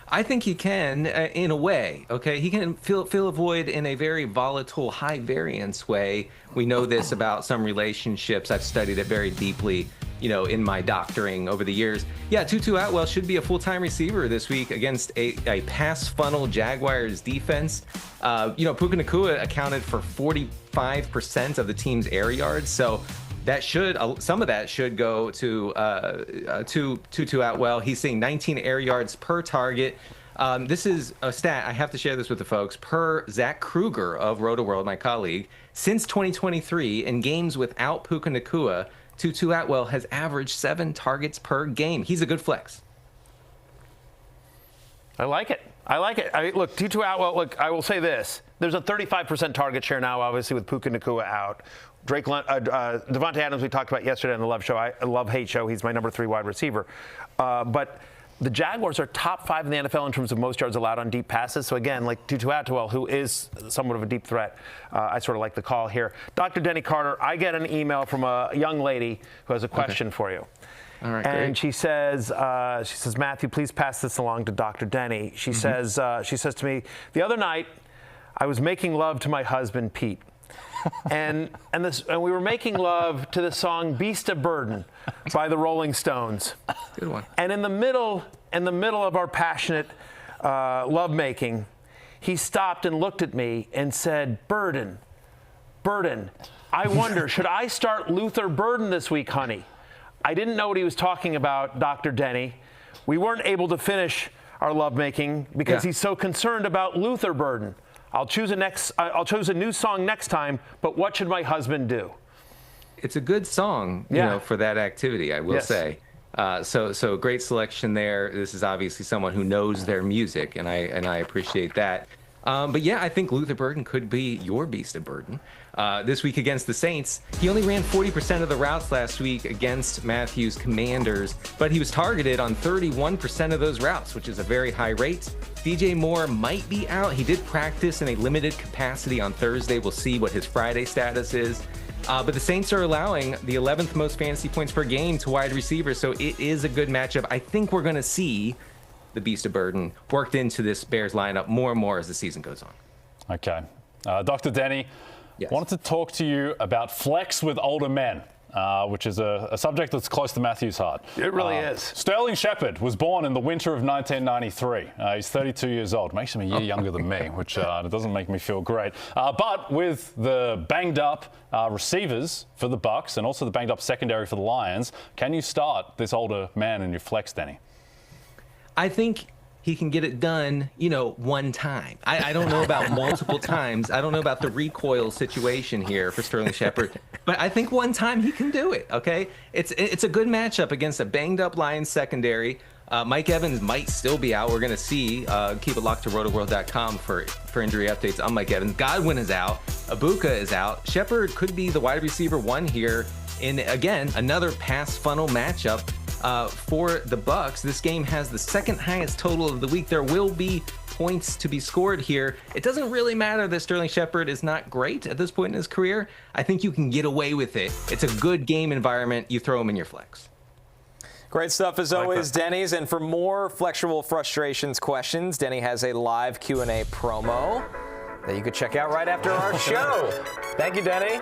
I think he can, in a way. Okay, he can fill a void in a very volatile, high variance way. We know this about some relationships. I've studied it very deeply, in my doctoring over the years. Yeah, Tutu Atwell should be a full-time receiver this week against a pass funnel Jaguars defense. Puka Nacua accounted for 45% of the team's air yards, so some of that should go to Tutu Atwell. He's seeing 19 air yards per target. This is a stat. I have to share this with the folks. Per Zach Kruger of Rotoworld, my colleague, since 2023, in games without Puka Nacua, Tutu Atwell has averaged 7 targets per game. He's a good flex. I like it. Look, Tutu Atwell, look, I will say this. There's a 35% target share now, obviously, with Puka Nacua out. Devontae Adams, we talked about yesterday on the Love Show. I love-hate show. He's my number 3 wide receiver. But the Jaguars are top 5 in the NFL in terms of most yards allowed on deep passes. So, again, like Tutu Atwell, who is somewhat of a deep threat, I sort of like the call here. Dr. Denny Carter, I get an email from a young lady who has a question for you. All right, and great. she says, Matthew, please pass this along to Dr. Denny. She says to me, the other night, I was making love to my husband, Pete. and we were making love to the song Beast of Burden by the Rolling Stones. Good one. And in the middle of our passionate lovemaking, he stopped and looked at me and said, Burden, I wonder, should I start Luther Burden this week, honey? I didn't know what he was talking about, Dr. Denny. We weren't able to finish our lovemaking because he's so concerned about Luther Burden. I'll choose a new song next time, but what should my husband do? It's a good song, you know, for that activity, I will say. So great selection there. This is obviously someone who knows their music, and I appreciate that. But yeah, I think Luther Burden could be your Beast of Burden. This week against the Saints, he only ran 40% of the routes last week against Matthew's Commanders, but he was targeted on 31% of those routes, which is a very high rate. DJ Moore might be out. He did practice in a limited capacity on Thursday. We'll see what his Friday status is. But the Saints are allowing the 11th most fantasy points per game to wide receivers, so it is a good matchup. I think we're going to see the Beast of Burden worked into this Bears lineup more and more as the season goes on. Okay. Dr. Denny, wanted to talk to you about flex with older men, which is a subject that's close to Matthew's heart. It really is. Sterling Shepard was born in the winter of 1993. He's 32 years old. Makes him a year younger than me, which doesn't make me feel great. But with the banged-up receivers for the Bucs and also the banged-up secondary for the Lions, can you start this older man in your flex, Denny? I think he can get it done, one time. I don't know about multiple times. I don't know about the recoil situation here for Sterling Shepard, but I think one time he can do it, okay? It's a good matchup against a banged-up Lions secondary. Mike Evans might still be out. We're going to see. Keep it locked to rotoworld.com for injury updates on Mike Evans. Godwin is out. Ibuka is out. Shepard could be the wide receiver 1 here in, again, another pass funnel matchup. For the Bucs, this game has the second highest total of the week. There will be points to be scored here. It doesn't really matter that Sterling Shepard is not great at this point in his career. I think you can get away with it. It's a good game environment. You throw him in your flex. Great stuff as always, Denny's. And for more Flexual Frustrations questions, Denny has a live Q&A promo that you could check out right after our show. Thank you, Denny.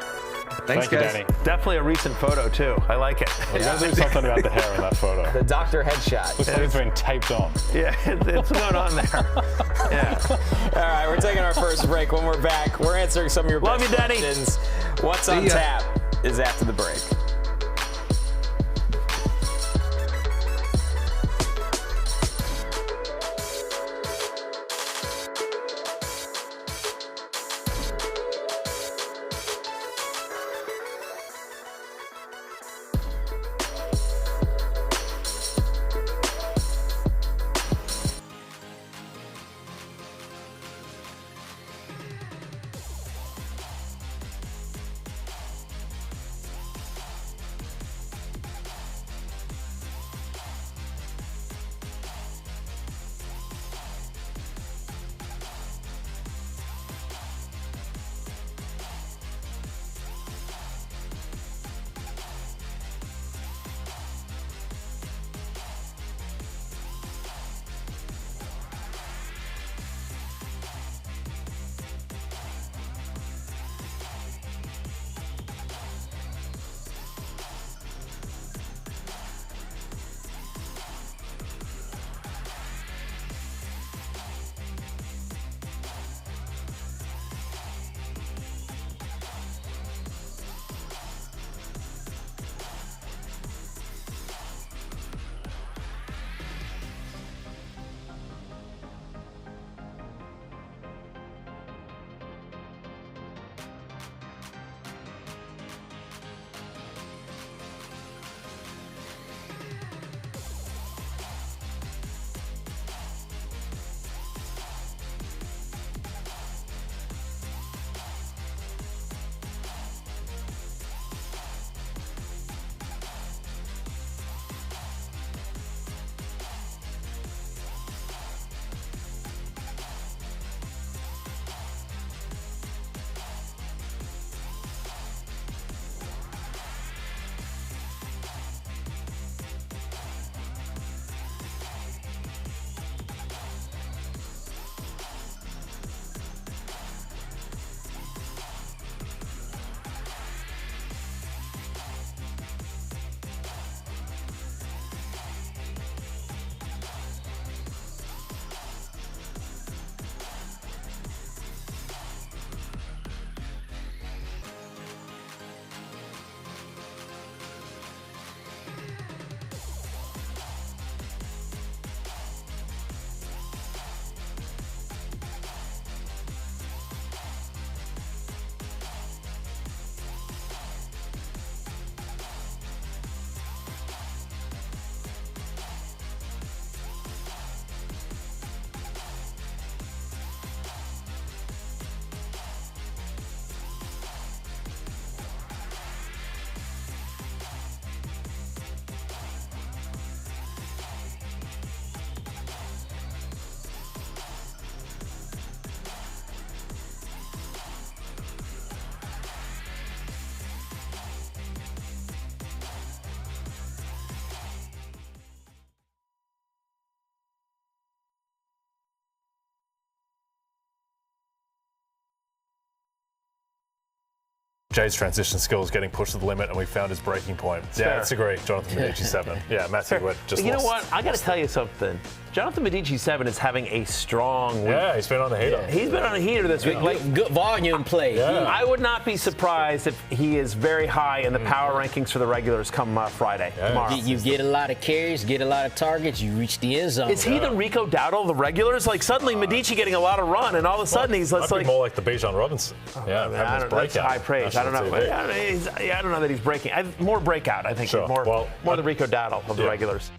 Thanks, guys. Denny. Definitely a recent photo, too. I like it. You gotta do something about the hair in that photo. The doctor headshot. Looks like it's been taped on. Yeah, it's going on there. Yeah. All right, we're taking our first break. When we're back, we're answering some of your Love best you, Denny. questions. What's on tap is after the break. Jay's transition skills getting pushed to the limit, and we found his breaking point. Yeah, it's a great Jonathan Medici 7. Yeah, Matthew just You know lost. what? I got to tell you something. Jonathan Medici 7 is having a strong week. Yeah, he's been on the heater. He's been on a heater this week. Like good volume play. Yeah. I would not be surprised if he is very high in the power rankings for the regulars come Friday, tomorrow. You get a lot of carries, get a lot of targets, you reach the end zone. Is he the Rico Dowdle of the regulars? Like suddenly Medici getting a lot of run, and all of a sudden he's Might like be more like the Bijan Robinson. Yeah, I don't know. That's high praise. I don't know. I don't know that he's breaking. More breakout, I think. Sure. More the Rico Dowdle of the regulars.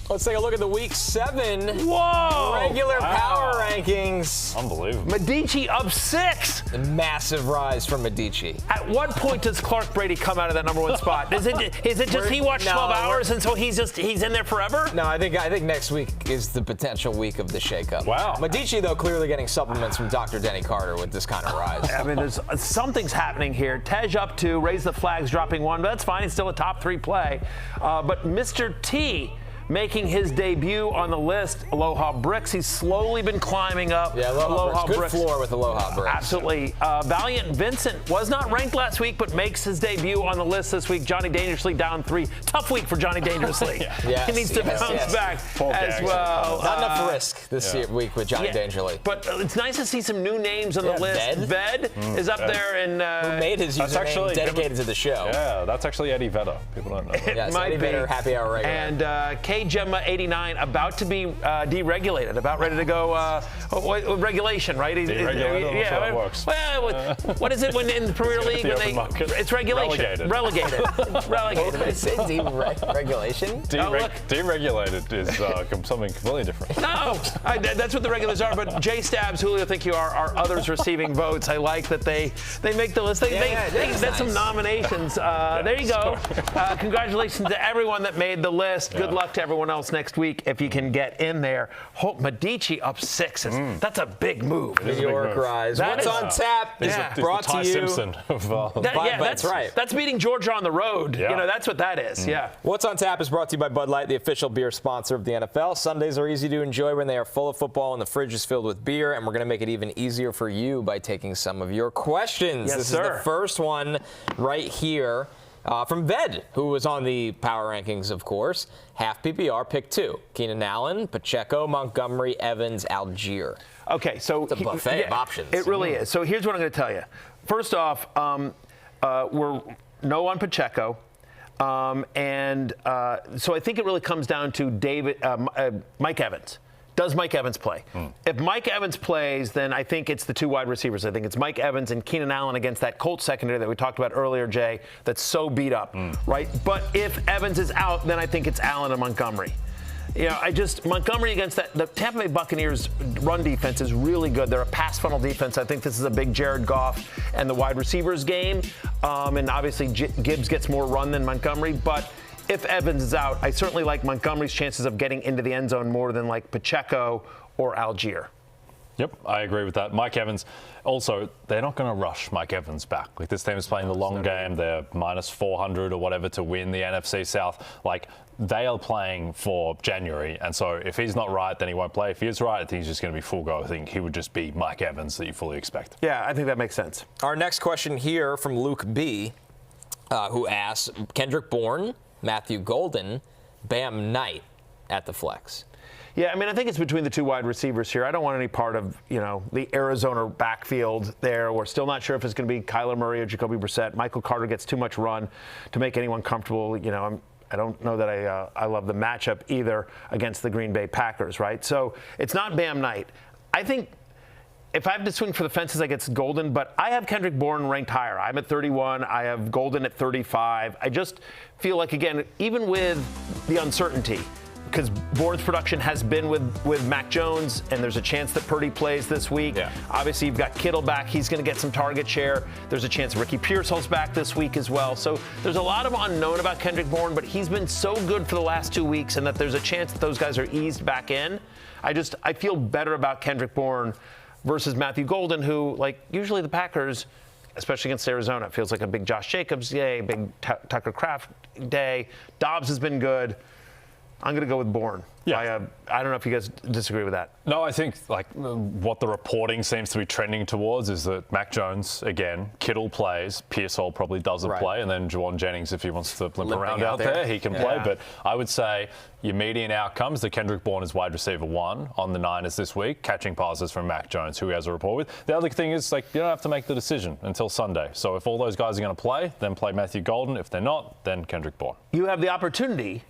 Let's take a look at the Week 7 Whoa! regular power rankings. Unbelievable. Medici up 6. A massive rise from Medici. At what point does Clark Brady come out of that number 1 spot? Is it just he watched 12 hours and so he's in there forever? No, I think next week is the potential week of the shakeup. Wow. Medici, though, clearly getting supplements from Dr. Denny Carter with this kind of rise. I mean, there's something's happening here. Tej up 2, raise the flags, dropping 1, but that's fine. It's still a top 3 play. But Mr. T making his debut on the list, Aloha Bricks. He's slowly been climbing up. Yeah, Aloha Bricks. Good floor with Aloha Bricks. Absolutely. Valiant Vincent was not ranked last week, but makes his debut on the list this week. Johnny Dangerously down 3. Tough week for Johnny Dangerously. Yes, he needs to bounce back as well. Not enough risk this week with Johnny Dangerously. But it's nice to see some new names on the list. Ved is up there. And who made his username dedicated to the show. Yeah, that's actually Eddie Vedder. People don't know that. Yes, might Eddie Vedder, happy hour regular. And Cade Gemma 89 about to be deregulated, about ready to go regulation, right? Deregulated, yeah, that works. Well, what is it when in the Premier League when it's regulation? Relegated. Is it deregulation? Deregulated is something completely different. No, that's what the regulars are. But Jay Stabs, Julio, thank you, are others receiving votes. I like that they make the list. They that's some nominations. There you go. Congratulations to everyone that made the list. Good luck to everyone else next week if you can get in there. Hope Medici up 6. That's a big move. New York rise. What's on tap is brought to you. Simpson of, that's right. That's beating Georgia on the road. Yeah. You know, that's what that is. Yeah. What's on Tap is brought to you by Bud Light, the official beer sponsor of the NFL. Sundays are easy to enjoy when they are full of football and the fridge is filled with beer, and we're going to make it even easier for you by taking some of your questions. Yes, this sir. is the first one right here. From Ved, who was on the power rankings, of course. Half PPR, pick 2. Keenan Allen, Pacheco, Montgomery, Evans, Algier. Okay, so it's a buffet of options. It really is. So here's what I'm going to tell you. First off, we're no on Pacheco. So I think it really comes down to Mike Evans. Does Mike Evans play? If Mike Evans plays, then I think it's the 2 wide receivers. I think it's Mike Evans and Keenan Allen against that Colts secondary that we talked about earlier, Jay, that's so beat up, right? But if Evans is out, then I think it's Allen and Montgomery. You know, Montgomery against the Tampa Bay Buccaneers run defense is really good. They're a pass funnel defense. I think this is a big Jared Goff and the wide receivers game. And obviously Gibbs gets more run than Montgomery, but if Evans is out, I certainly like Montgomery's chances of getting into the end zone more than like Pacheco or Algier. Yep, I agree with that. Mike Evans, also, they're not going to rush Mike Evans back. Like, this team is playing the long game. They're minus 400 or whatever to win the NFC South. Like, they are playing for January. And so if he's not right, then he won't play. If he is right, I think he's just going to be full go. I think he would just be Mike Evans that you fully expect. Yeah, I think that makes sense. Our next question here from Luke B., who asks, Kendrick Bourne, Matthew Golden, Bam Knight at the flex. Yeah, I mean, I think it's between the 2 wide receivers here. I don't want any part of, the Arizona backfield there. We're still not sure if it's going to be Kyler Murray or Jacoby Brissett. Michael Carter gets too much run to make anyone comfortable. I don't know that I love the matchup either against the Green Bay Packers, right? So it's not Bam Knight. I think if I have to swing for the fences, I guess Golden, but I have Kendrick Bourne ranked higher. I'm at 31. I have Golden at 35. I just feel like, again, even with the uncertainty, because Bourne's production has been with Mac Jones, and there's a chance that Purdy plays this week. Yeah. Obviously, you've got Kittle back. He's going to get some target share. There's a chance Ricky Pearsall's back this week as well. So there's a lot of unknown about Kendrick Bourne, but he's been so good for the last 2 weeks, and that there's a chance that those guys are eased back in. I feel better about Kendrick Bourne versus Matthew Golden, who, usually the Packers, especially against Arizona, it feels like a big Josh Jacobs day, big Tucker Kraft day. Dobbs has been good. I'm going to go with Bourne. Yeah. I don't know if you guys disagree with that. No, I think what the reporting seems to be trending towards is that Mac Jones, again, Kittle plays, Pearsall probably doesn't play, and then Juwan Jennings, if he wants to limp around out there, he can play. But I would say your median outcomes, that Kendrick Bourne is wide receiver 1 on the Niners this week, catching passes from Mac Jones, who he has a rapport with. The other thing is, you don't have to make the decision until Sunday. So if all those guys are going to play, then play Matthew Golden. If they're not, then Kendrick Bourne. You have the opportunity,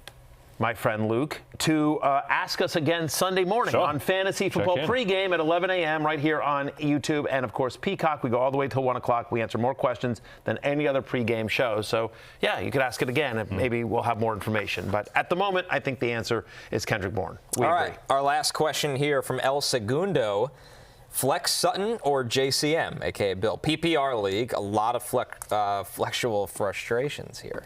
my friend Luke, to ask us again Sunday morning on Fantasy Football Pregame at 11 a.m. right here on YouTube. And, of course, Peacock. We go all the way till 1 o'clock. We answer more questions than any other pregame show. So, yeah, you could ask it again, and maybe we'll have more information. But at the moment, I think the answer is Kendrick Bourne. We agree. Right, our last question here from El Segundo. Flex Sutton or JCM, a.k.a. Bill? PPR league, a lot of flexual frustrations here.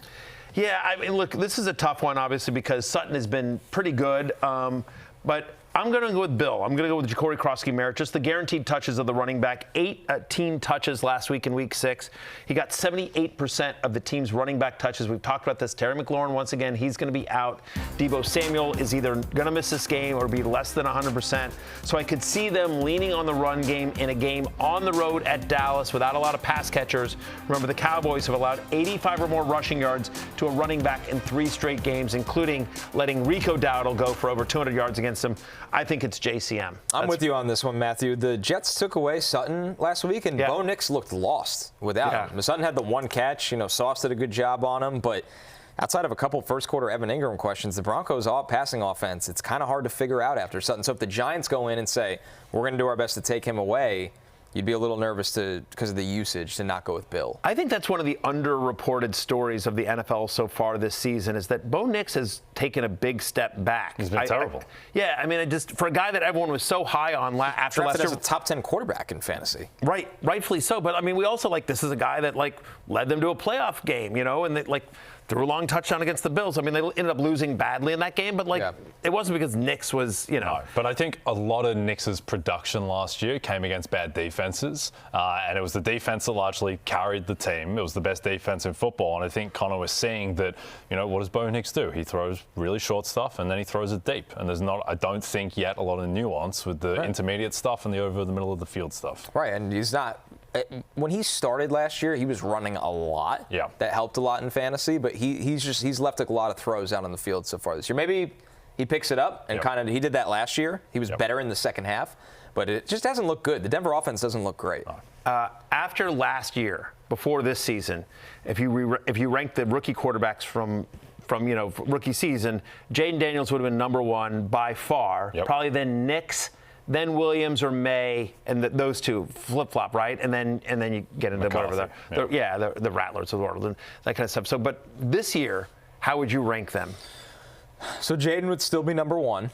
Yeah, I mean, look, this is a tough one, obviously, because Sutton has been pretty good. But I'm going to go with Bill. I'm going to go with Jacory Croskey-Merritt. Just the guaranteed touches of the running back. 18 touches last week in Week 6. He got 78% of the team's running back touches. We've talked about this. Terry McLaurin, once again, he's going to be out. Deebo Samuel is either going to miss this game or be less than 100%. So I could see them leaning on the run game in a game on the road at Dallas without a lot of pass catchers. Remember, the Cowboys have allowed 85 or more rushing yards to a running back in 3 straight games, including letting Rico Dowdle go for over 200 yards against them. I think it's JCM. I'm with you on this one, Matthew. The Jets took away Sutton last week, and Bo Nix looked lost without him. Sutton had the one catch. Sauce did a good job on him, but outside of a couple first-quarter Evan Ingram questions, the Broncos' passing offense, it's kind of hard to figure out after Sutton. So if the Giants go in and say, we're going to do our best to take him away, you'd be a little nervous because of the usage to not go with Bill. I think that's one of the underreported stories of the NFL so far this season is that Bo Nix has taken a big step back. He's been terrible. For a guy that everyone was so high on after last year. As a top 10 quarterback in fantasy. Right, rightfully so. But, I mean, we also, this is a guy that, led them to a playoff game, and they, threw a long touchdown against the Bills. I mean, they ended up losing badly in that game, but it wasn't because Nix was, No, but I think a lot of Nix's production last year came against bad defenses, and it was the defense that largely carried the team. It was the best defense in football, and I think Connor was seeing that, what does Bo Nix do? He throws really short stuff, and then he throws it deep, and there's not, I don't think yet, a lot of nuance with the intermediate stuff and the over the middle of the field stuff. Right, and he's not. When he started last year, he was running a lot. Yeah. That helped a lot in fantasy, but he's left a lot of throws out on the field so far this year. Maybe he picks it up and he did that last year. He was better in the second half, but it just hasn't looked good. The Denver offense doesn't look great. After last year, before this season, if you rank the rookie quarterbacks from rookie season, Jaden Daniels would have been number 1 by far. Probably then Nix, then Williams or May, and those two flip-flop, right? And then you get into McCarthy, whatever the Rattlers of the world and that kind of stuff. So, but this year, how would you rank them? So Jaden would still be number 1.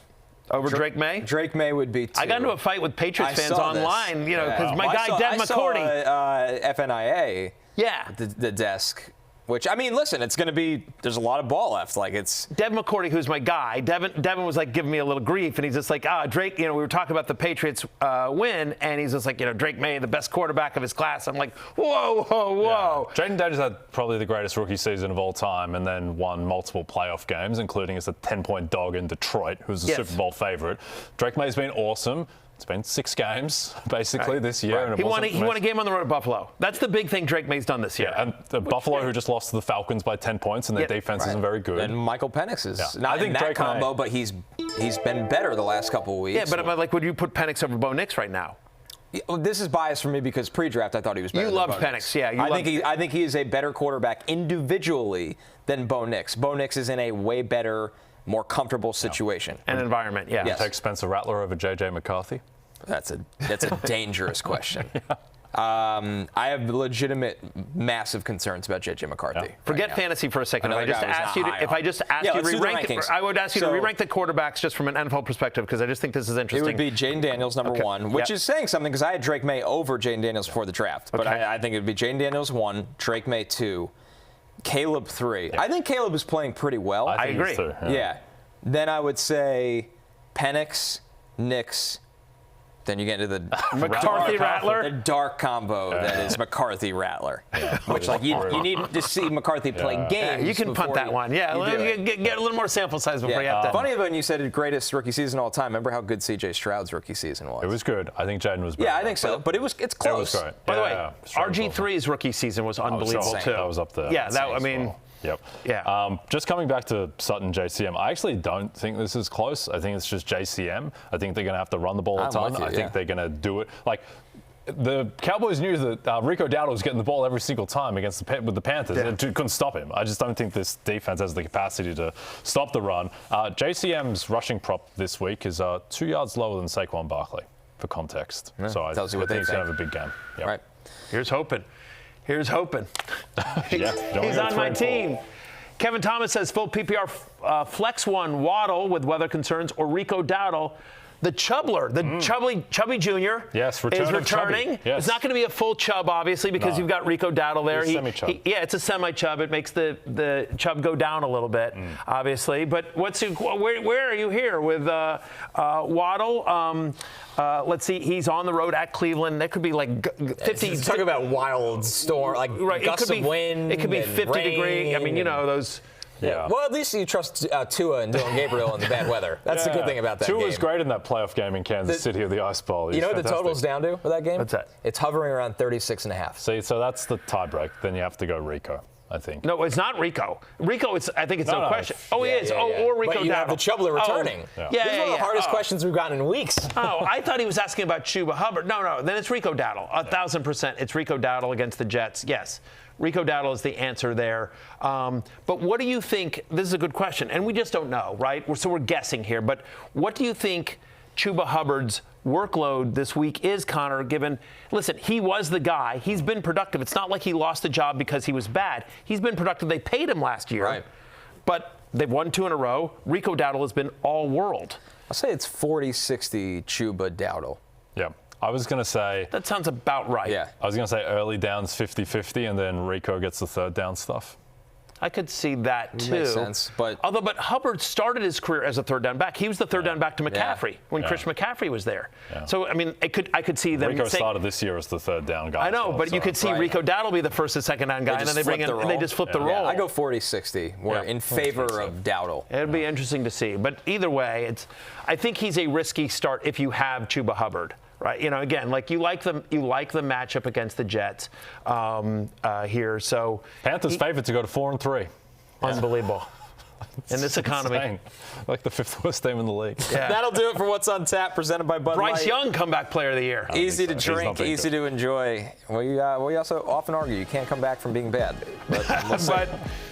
Over Drake May? Drake May would be 2. I got into a fight with Patriots fans online, because my guy Dev McCourty. FNIA. Yeah. The desk. Which, I mean, listen, it's going to be, there's a lot of ball left. It's Devin McCourty, who's my guy. Devin was giving me a little grief, and he's just Drake, we were talking about the Patriots win, and he's just Drake May, the best quarterback of his class. I'm like, whoa. Yeah. Jaden Daniels had probably the greatest rookie season of all time, and then won multiple playoff games, including as a 10-point dog in Detroit, who's a Super Bowl favorite. Drake May's been awesome. It's been 6 games, basically, this year. And he won a game on the road at Buffalo. That's the big thing Drake May's done this year. Yeah, and the Buffalo, who just lost to the Falcons by 10 points, and their defense isn't very good. And Michael Penix is not in that combo, but he's been better the last couple of weeks. Yeah, but would you put Penix over Bo Nix right now? This is biased for me because pre-draft I thought he was better. You loved Penix, I think he is a better quarterback individually than Bo Nix. Bo Nix is in a way better, more comfortable situation and environment. Yeah. Yes. Take Spencer Rattler over J.J. McCarthy. That's a dangerous question. I have legitimate, massive concerns about J.J. McCarthy. Yeah. Forget fantasy for a second. If I just asked you to re-rank, I would ask you to re-rank the quarterbacks just from an NFL perspective because I just think this is interesting. It would be Jaden Daniels number 1, which is saying something because I had Drake May over Jaden Daniels before the draft. But I think it would be Jaden Daniels 1, Drake May 2, Caleb 3. Yeah. I think Caleb is playing pretty well. I agree. Yeah. Then I would say Penix, Nix, Then you get into the McCarthy Rattler. The dark combo that is McCarthy Rattler. Which, like, you need to see McCarthy play games. Yeah, you can punt that one. Yeah, get a little more sample size before you have to. Funny when you said the greatest rookie season of all time. Remember how good C.J. Stroud's rookie season was? It was good. I think Jaden was better. Yeah, I think so. But it's close. It was great. By the way, RG3's rookie season was unbelievable, too. That was up there. Yeah, I mean. Well. Yep. Yeah. Just coming back to Sutton JCM, I actually don't think this is close. I think it's just JCM. I think they're going to have to run the ball a ton. I think they're going to do it. Like, the Cowboys knew that Rico Dowdle was getting the ball every single time with the Panthers. Yeah. And couldn't stop him. I just don't think this defense has the capacity to stop the run. JCM's rushing prop this week is 2 yards lower than Saquon Barkley, for context. Yeah, so I think he's going to have a big game. Yep. Right. Here's hoping. He's on my team. Kevin Thomas says full PPR flex one Waddle with weather concerns or Rico Dowdle. The Chubbler, the Chubby Jr. Yes, is returning. Yes. It's not going to be a full Chubb, obviously, because you've got Rico Dowdle there. It's semi-Chubb. It's a semi-Chub. It makes the Chubb go down a little bit, obviously. But where are you here with Waddle? Let's see. He's on the road at Cleveland. That could be like 50. Talk about wild storm, like gusts of wind. It could be 50 degree. I mean, you know those. Yeah. Well, at least you trust Tua and Dylan Gabriel in the bad weather. That's the good thing about that game. Tua was great in that playoff game in Kansas City of the Ice Bowl. You know what the total's down to for that game? What's that? It's hovering around 36.5. See, so that's the tiebreak. Then you have to go Rico, I think. No, it's not Rico. Rico, I think it's no question. Oh, it is. Or Rico Dowdle. But you have the Chubbler returning. This is one of the hardest questions we've gotten in weeks. I thought he was asking about Chuba Hubbard. No, then it's Rico Dowdle. 1,000%. It's Rico Dowdle against the Jets. Yes. Rico Dowdle is the answer there. But what do you think? This is a good question, and we just don't know, right? So we're guessing here. But what do you think Chuba Hubbard's workload this week is, Connor, given, listen, he was the guy. He's been productive. It's not like he lost the job because he was bad. He's been productive. They paid him last year. Right. But they've won 2 in a row. Rico Dowdle has been all world. I'll say it's 40-60 Chuba Dowdle. Yeah. I was going to say... That sounds about right. Yeah. I was going to say early downs 50-50, and then Rico gets the third down stuff. I could see that, too. Makes sense, but... But Hubbard started his career as a third down back. He was the third down back to McCaffrey when Chris McCaffrey was there. Yeah. So, I mean, I could see them Rico started this year as the third down guy. I know, but you could see Rico Dowdle be the first and second down guy, and then they bring in and they just flip the role. Yeah, I go 40-60 in favor of Dowdle. It'll be interesting to see. But either way, I think he's a risky start if you have Chuba Hubbard. Right, again, like you like the matchup against the Jets here. So Panthers favored to go to 4-3. Unbelievable. In this economy. Insane. Like the 5th worst team in the league. Yeah. That'll do it for What's on Tap, presented by Bud Light. Bryce Young, comeback player of the year. Easy to drink, easy to enjoy. We also often argue you can't come back from being bad. But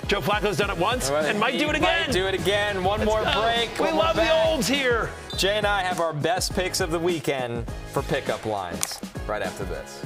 Joe Flacco's done it once and might do it again. Might do it again. One more break. We love the olds here. Jay and I have our best picks of the weekend for pickup lines right after this.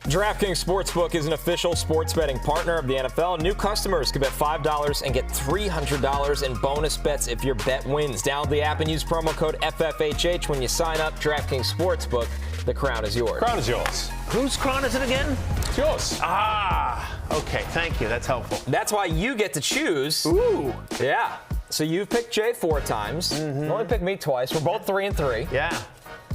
DraftKings Sportsbook is an official sports betting partner of the NFL. New customers can bet $5 and get $300 in bonus bets if your bet wins. Download the app and use promo code FFHH when you sign up. DraftKings Sportsbook, the crown is yours. Crown is yours. Whose crown is it again? It's yours. Okay, thank you. That's helpful. That's why you get to choose. Ooh. Yeah. So you've picked Jay 4 times. You only picked me twice. We're both 3-3. Yeah.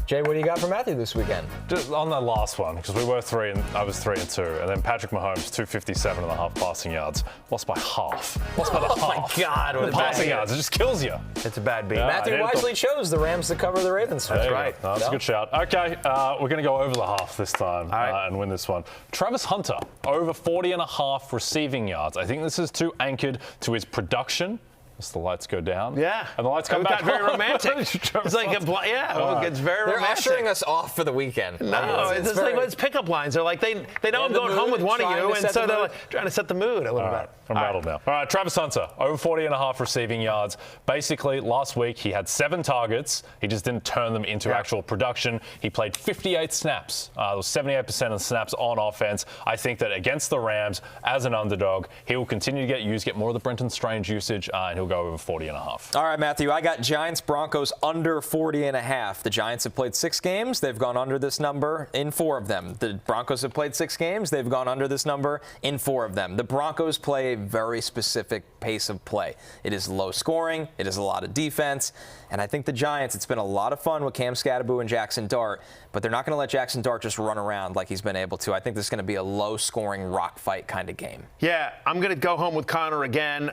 Jay, what do you got for Matthew this weekend? Just on the last one, because we were 3 and I was 3-2, and then Patrick Mahomes 257.5 passing yards, lost by half. Lost by the half. My God, what the passing yards, it just kills you. It's a bad beat. Yeah. Matthew wisely chose the Rams to cover the Ravens. That's right. No, that's a good shout. Okay, we're going to go over the half this time and win this one. Travis Hunter, over 40.5 receiving yards. I think this is too anchored to his production. As the lights go down. Yeah. And the lights come back. It got very romantic. It's like, it's very They're romantic. ushering us off for the weekend. No, it's like it's pickup lines. They're like, they know I'm going home with one of you, and so they're like, trying to set the mood a little bit. I'm rattled now. All right, Travis Hunter, over 40.5 receiving yards. Basically, last week he had 7 targets. He just didn't turn them into actual production. He played 58 snaps. It was 78% of the snaps on offense. I think that against the Rams, as an underdog, he will continue to get used, get more of the Brenton Strange usage, and he'll go over 40.5. All right, Matthew, I got Giants-Broncos under 40.5. The Giants have played 6 games. They've gone under this number in 4 of them. The Broncos have played 6 games. They've gone under this number in 4 of them. The Broncos play a very specific pace of play. It is low scoring. It is a lot of defense. And I think the Giants, it's been a lot of fun with Cam Scatterbo and Jackson Dart, but they're not going to let Jackson Dart just run around like he's been able to. I think this is going to be a low-scoring rock fight kind of game. Yeah, I'm going to go home with Connor again.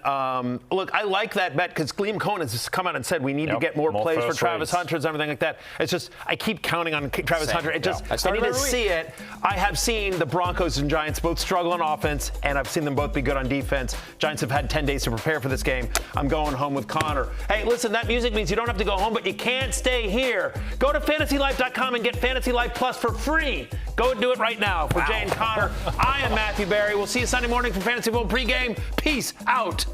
Look, I like that bet because Liam Cohen has come out and said we need to get more plays for Travis Hunter and everything like that. It's just I keep counting on Travis Hunter. It just I need to see it. I have seen the Broncos and Giants both struggle on offense, and I've seen them both be good on defense. Giants have had 10 days to prepare for this game. I'm going home with Connor. Hey, listen, that music means you don't have to go home, but you can't stay here. Go to fantasylife.com and get Fantasy Life Plus for free. Go and do it right now. For Jay and Connor, I am Matthew Berry. We'll see you Sunday morning for Fantasy Football pregame. Peace out.